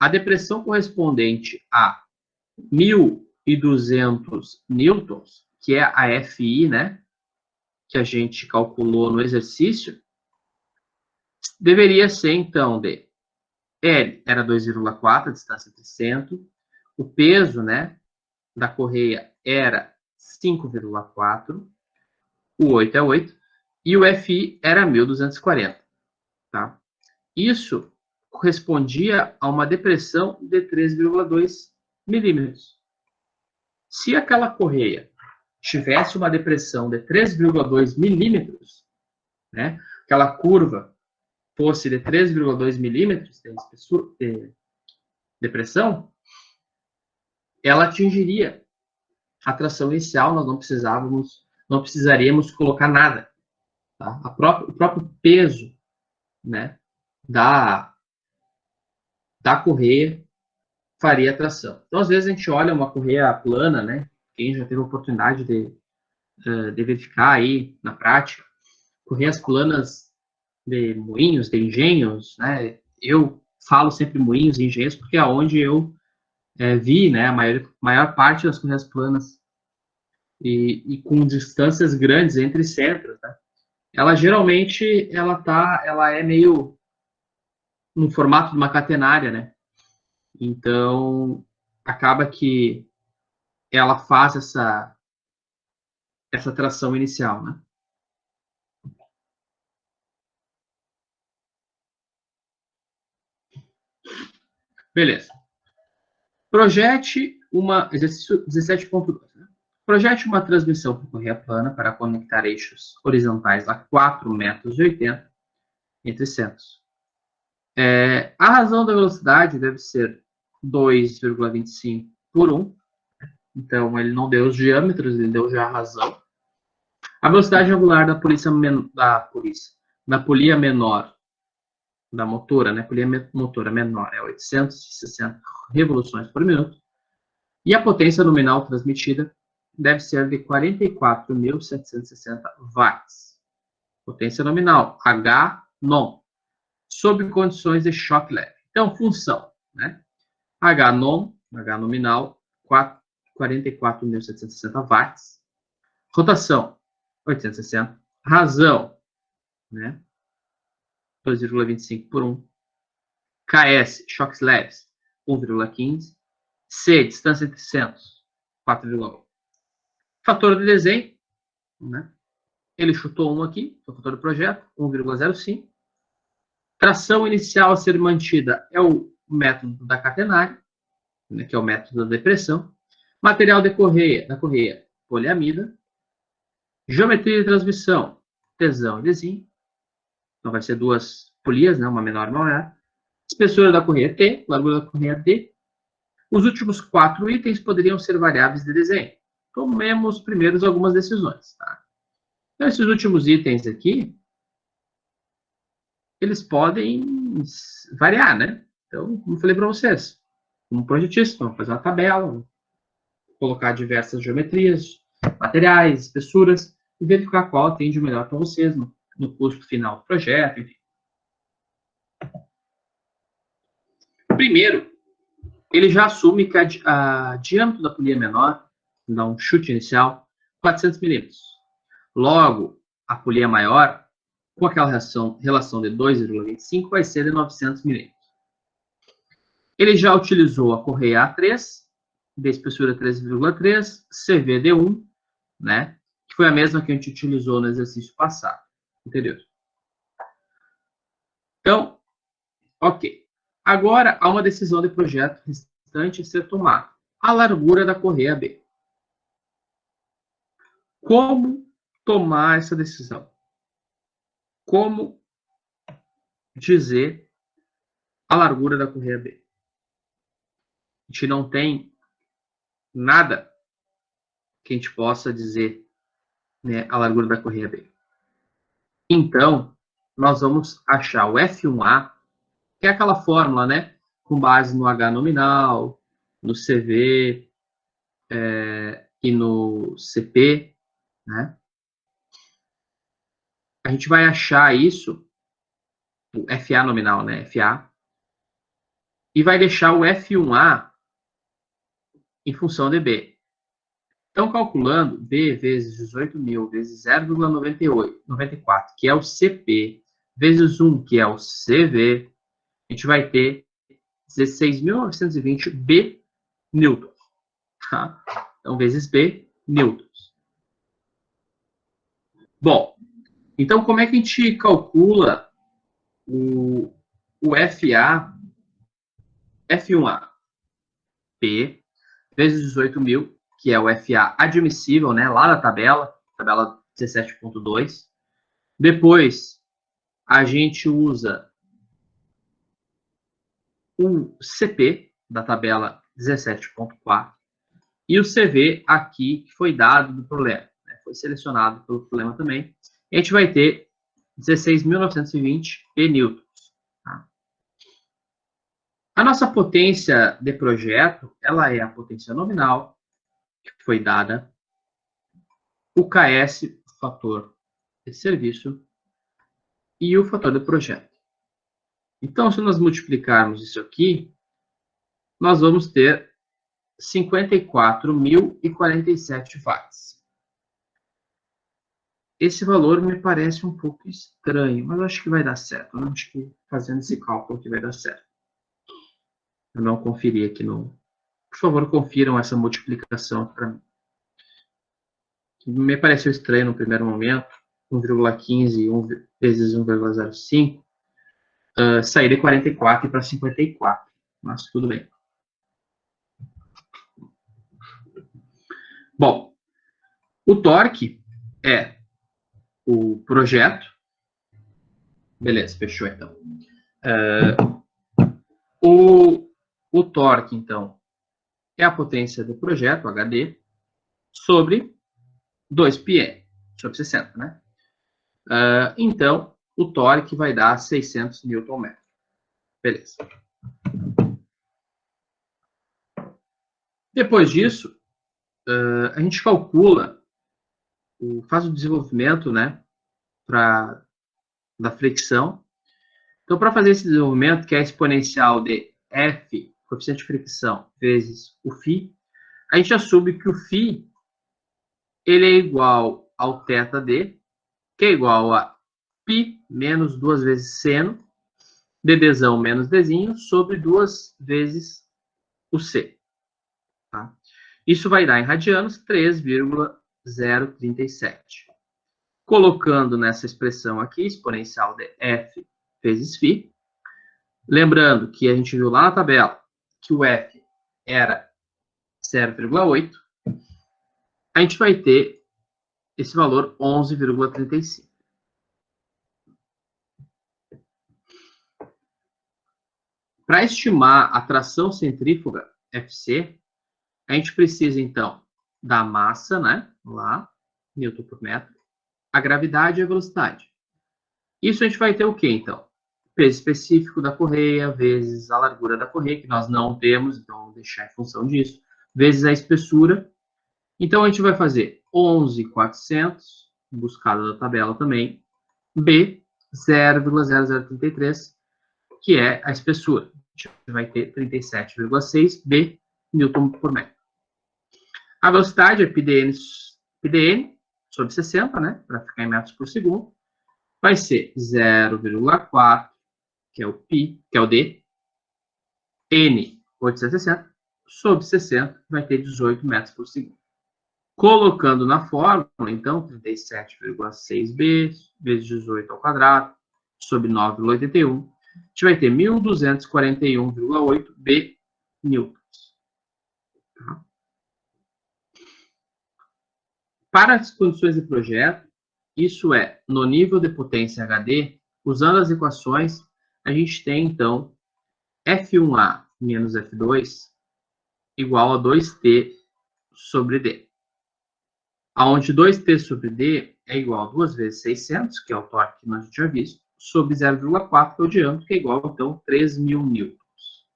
a depressão correspondente a 1.200 newtons, que é a FI, né, que a gente calculou no exercício, deveria ser, então, de L era 2,4, a distância entre centro, o peso, né, da correia era 5,4, o 8 é 8, e o FI era 1.240. Tá? Isso correspondia a uma depressão de 3,2 milímetros. Se aquela correia tivesse uma depressão de 3,2 milímetros, né, aquela curva fosse de 3,2 milímetros de depressão, ela atingiria a tração inicial, nós não precisaríamos colocar nada. Tá? O próprio peso, né, da correia faria a tração. Então, às vezes, a gente olha uma correia plana, né? Quem já teve a oportunidade de verificar aí na prática, correias planas de moinhos, de engenhos, né? Eu falo sempre moinhos e engenhos porque é onde eu vi, né, a maior parte das correias planas e com distâncias grandes entre centros, né? Ela geralmente ela é meio no formato de uma catenária, né? Então acaba que ela faz essa tração inicial, né? Beleza. Projete uma exercício 17.2, né? Projete uma transmissão por correia plana para conectar eixos horizontais a 4,80 metros entre centros. A razão da velocidade deve ser 2,25 por 1. Então, ele não deu os diâmetros, ele deu já a razão. A velocidade angular da polia menor, da motora, né? Polia motora menor é 860 revoluções por minuto. E a potência nominal transmitida deve ser de 44.760 watts. Potência nominal, H non, sob condições de choque leve. Então, função, né? H non, H nominal, 44.760 watts. Rotação, 860. Razão, né? 2,25 por 1. KS, choques leves, 1,15. C, distância entre centros, 4,1. Fator de desenho, né? Ele chutou 1 aqui, o fator do projeto, 1,05. Tração inicial a ser mantida é o método da catenária, né, que é o método da depressão. Material da correia, poliamida. Geometria de transmissão, tesão e desenho. Então, vai ser duas polias, né, uma menor e uma maior. Espessura da correia T, largura da correia D. Os últimos 4 itens poderiam ser variáveis de desenho. Tomemos primeiro algumas decisões. Tá? Então, esses últimos itens aqui, eles podem variar, né? Então, como eu falei para vocês, como projetista, vamos fazer uma tabela, colocar diversas geometrias, materiais, espessuras, e verificar qual atende melhor para vocês no custo final do projeto, enfim. Primeiro, ele já assume que a diâmetro da polia menor, dá um chute inicial, 400 milímetros. Logo, a polia maior, com aquela relação de 2,25, vai ser de 900 milímetros. Ele já utilizou a correia A3, de espessura 3,3, CVD1, né, que foi a mesma que a gente utilizou no exercício passado, anterior. Então, ok. Agora, há uma decisão de projeto restante a ser tomada. A largura da correia B. Como tomar essa decisão? Como dizer a largura da correia B? A gente não tem nada que a gente possa dizer, né, a largura da correia B. Então, nós vamos achar o F1A, que é aquela fórmula, né, com base no H nominal, no CV e no CP, né? A gente vai achar isso, o FA nominal, né, FA, e vai deixar o F1A em função de B. Então, calculando B vezes 18.000 vezes 0,94, que é o CP, vezes 1, que é o CV, a gente vai ter 16.920 B newtons. Tá? Então, vezes B, newtons. Bom, então como é que a gente calcula o FA, F1A? P vezes 18.000, que é o FA admissível, né, lá da tabela 17.2. Depois, a gente usa o CP da tabela 17.4 e o CV aqui, que foi dado do problema, né, foi selecionado pelo problema também. E a gente vai ter 16.920 P-newtons. Tá? A nossa potência de projeto, ela é a potência nominal, que foi dada, o KS, o fator de serviço, e o fator de projeto. Então, se nós multiplicarmos isso aqui, nós vamos ter 54.047 watts. Esse valor me parece um pouco estranho, mas eu acho que vai dar certo. Eu acho que fazendo esse cálculo que vai dar certo. Eu não conferi aqui no... Por favor, confiram essa multiplicação para mim. Me pareceu estranho no primeiro momento, 1,15 vezes 1,05, sair de 44 para 54, mas tudo bem. Bom, o torque é o projeto. Beleza, fechou então. O torque, então, é a potência do projeto, HD, sobre 2πn, sobre 60, né? Então, o torque vai dar 600 Nm. Beleza. Depois disso, a gente calcula, faz o desenvolvimento, né, da fricção. Então, para fazer esse desenvolvimento, que é a exponencial de F, coeficiente de fricção, vezes o φ, a gente assume que o φ ele é igual ao θd, que é igual a π menos 2 vezes seno, ddzão menos dzinho, sobre 2 vezes o c. Tá? Isso vai dar em radianos 3,037. Colocando nessa expressão aqui, exponencial de F vezes φ, lembrando que a gente viu lá na tabela que o F era 0,8, a gente vai ter esse valor 11,35. Para estimar a tração centrífuga FC, a gente precisa, então, da massa, né, lá, Newton por metro, a gravidade e a velocidade. Isso a gente vai ter o quê, então? Peso específico da correia, vezes a largura da correia, que nós não temos, então vamos deixar em função disso, vezes a espessura. Então, a gente vai fazer 11.400, buscado da tabela também, B, 0,0033, que é a espessura. A gente vai ter 37,6 B Newton por metro. A velocidade é πdn sobre 60, né, para ficar em metros por segundo, vai ser 0,4, que é o π, que é o d, n 860, sobre 60, vai ter 18 metros por segundo. Colocando na fórmula, então, 37,6b vezes 18 ao quadrado, sobre 9,81, a gente vai ter 1.241,8 B newtons. Para as condições de projeto, isso é, no nível de potência HD, usando as equações, a gente tem, então, F1A menos F2 igual a 2T sobre D. Onde 2T sobre D é igual a 2 vezes 600, que é o torque que nós já tinha visto, sobre 0,4, que é o diâmetro, que é igual, então, 3.000 newtons.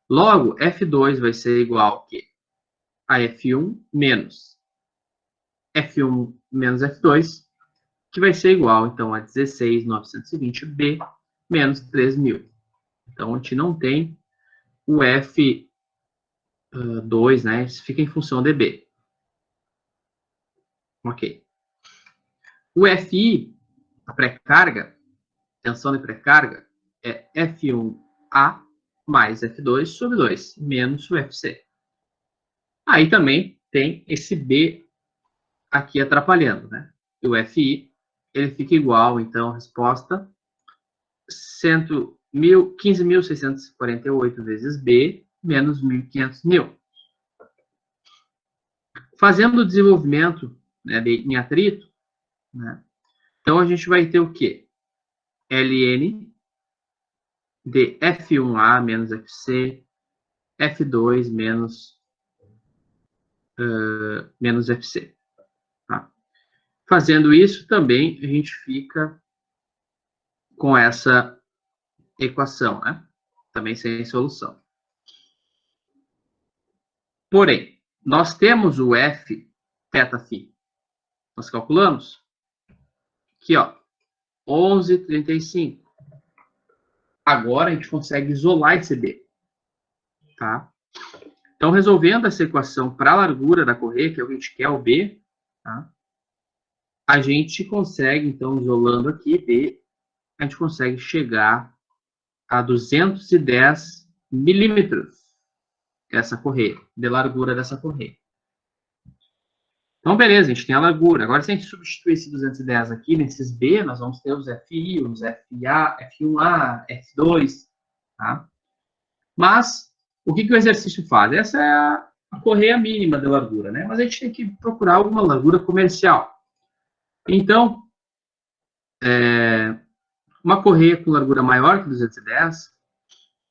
Logo, F2 vai ser igual a F1 menos F1 menos F2, que vai ser igual, então, a 16.920B menos 3.000. Então, a gente não tem o F2, né? Isso fica em função de B. Ok. O FI, a pré-carga, tensão de pré-carga, é F1A mais F2 sobre 2, menos o FC. Aí também tem esse B aqui atrapalhando, né? E o FI, ele fica igual, então, a resposta 15.648 vezes B menos 1.500 mil. Fazendo o desenvolvimento, né, em atrito, né, então a gente vai ter o quê? Ln de F1A menos FC, F2 menos FC. Tá? Fazendo isso, também a gente fica com essa equação, né? Também sem solução. Porém, nós temos o F θ. Nós calculamos aqui, ó, 11,35. Agora a gente consegue isolar esse B, tá? Então, resolvendo essa equação para a largura da correia, que é o que a gente quer, o B, tá? A gente consegue, então, isolando aqui B, a gente consegue chegar a 210 milímetros essa correia, de largura dessa correia. Então, beleza, a gente tem a largura. Agora, se a gente substituir esse 210 aqui, nesses B, nós vamos ter os FI, os FA, F1A, F2, tá? Mas, o que o exercício faz? Essa é a correia mínima de largura, né? Mas a gente tem que procurar alguma largura comercial. Então, uma correia com largura maior que 210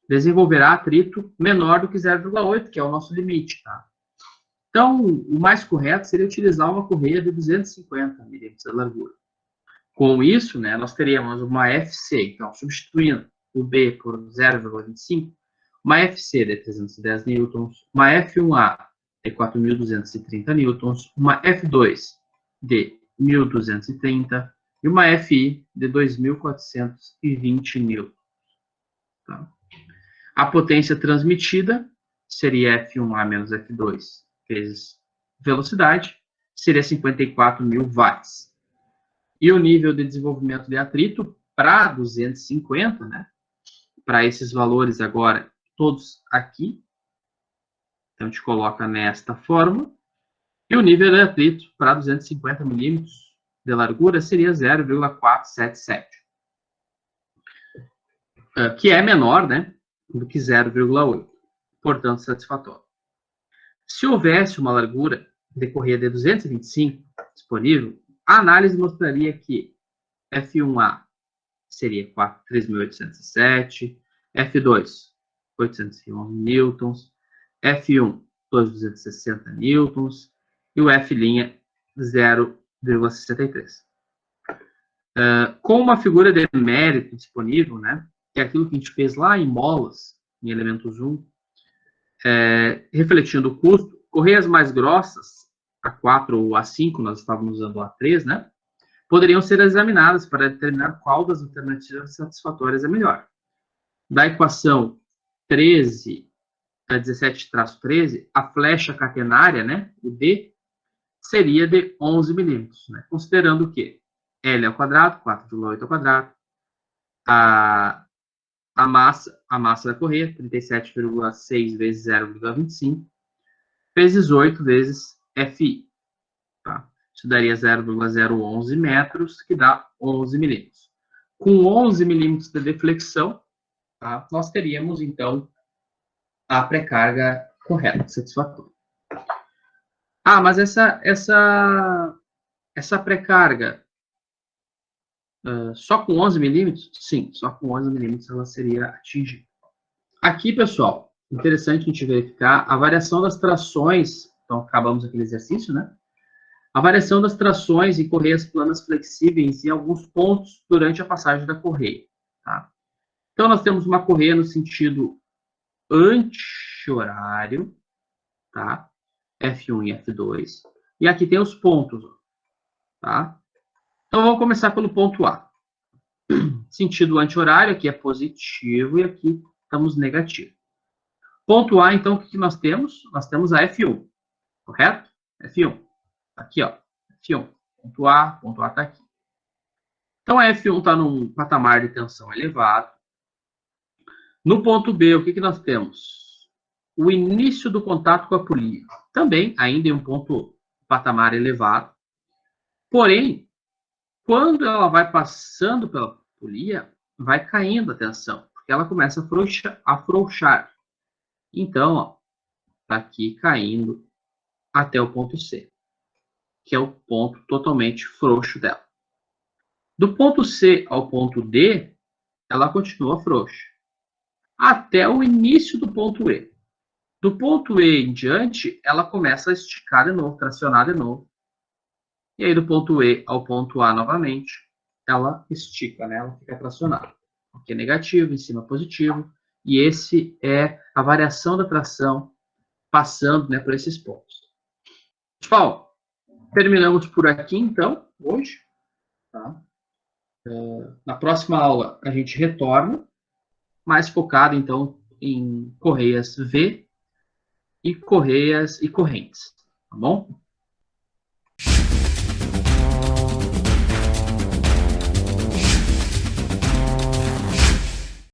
desenvolverá atrito menor do que 0,8, que é o nosso limite, tá? Então, o mais correto seria utilizar uma correia de 250 milímetros de largura. Com isso, né, nós teríamos uma FC, então, substituindo o B por 0,25, uma FC de 310 newtons, uma F1A de 4.230 newtons, uma F2 de 1.230 e uma FI de 2.420 newtons. Tá? A potência transmitida seria F1A menos F2 vezes velocidade, seria 54.000 watts. E o nível de desenvolvimento de atrito para 250, né? Para esses valores agora, todos aqui. Então, a gente coloca nesta fórmula. E o nível de atrito para 250 milímetros de largura seria 0,477. Que é menor, né? Do que 0,8. Portanto, satisfatório. Se houvesse uma largura de correia de 225 disponível, a análise mostraria que F1A seria 3.807, F2, 811 newtons, F1, 260 newtons, e o F', 0,63. Com uma figura de mérito disponível, né, que é aquilo que a gente fez lá em molas, em elementos 1, refletindo o custo, correias mais grossas, A4 ou A5, nós estávamos usando o A3, né, poderiam ser examinadas para determinar qual das alternativas satisfatórias é melhor. Da equação 17-13, a flecha catenária, né, o D, seria de 11 milímetros, né, considerando o quê? L ao quadrado, 4,8 ao quadrado, a massa da correia, 37,6 vezes 0,25, vezes 8 vezes FI. Tá? Isso daria 0,011 metros, que dá 11 milímetros. Com 11 milímetros de deflexão, tá? Nós teríamos, então, a pré-carga correta, satisfatória. Ah, mas essa pré-carga só com 11 milímetros? Sim, só com 11 milímetros ela seria atingida. Aqui, pessoal, interessante a gente verificar a variação das trações. Então, acabamos aquele exercício, né? A variação das trações em correias planas flexíveis em alguns pontos durante a passagem da correia. Tá? Então, nós temos uma correia no sentido anti-horário, tá? F1 e F2. E aqui tem os pontos, tá? Então, vamos começar pelo ponto A. Sentido anti-horário, aqui é positivo e aqui estamos negativo. Ponto A, então, o que nós temos? Nós temos a F1, correto? F1. Aqui, ó. F1. Ponto A está aqui. Então, a F1 está num patamar de tensão elevado. No ponto B, o que nós temos? O início do contato com a polia. Também, ainda em um patamar elevado. Porém, quando ela vai passando pela polia, vai caindo a tensão, porque ela começa a afrouxar. Então, ó, tá aqui caindo até o ponto C, que é o ponto totalmente frouxo dela. Do ponto C ao ponto D, ela continua frouxa, até o início do ponto E. Do ponto E em diante, ela começa a esticar de novo, tracionar de novo. E aí, do ponto E ao ponto A novamente, ela estica, né? Ela fica tracionada. Aqui é negativo, em cima positivo. E esse é a variação da tração passando, né, por esses pontos. Pessoal, terminamos por aqui, então, hoje. Tá? Na próxima aula, a gente retorna, mais focado, então, em correias V e correias e correntes. Tá bom?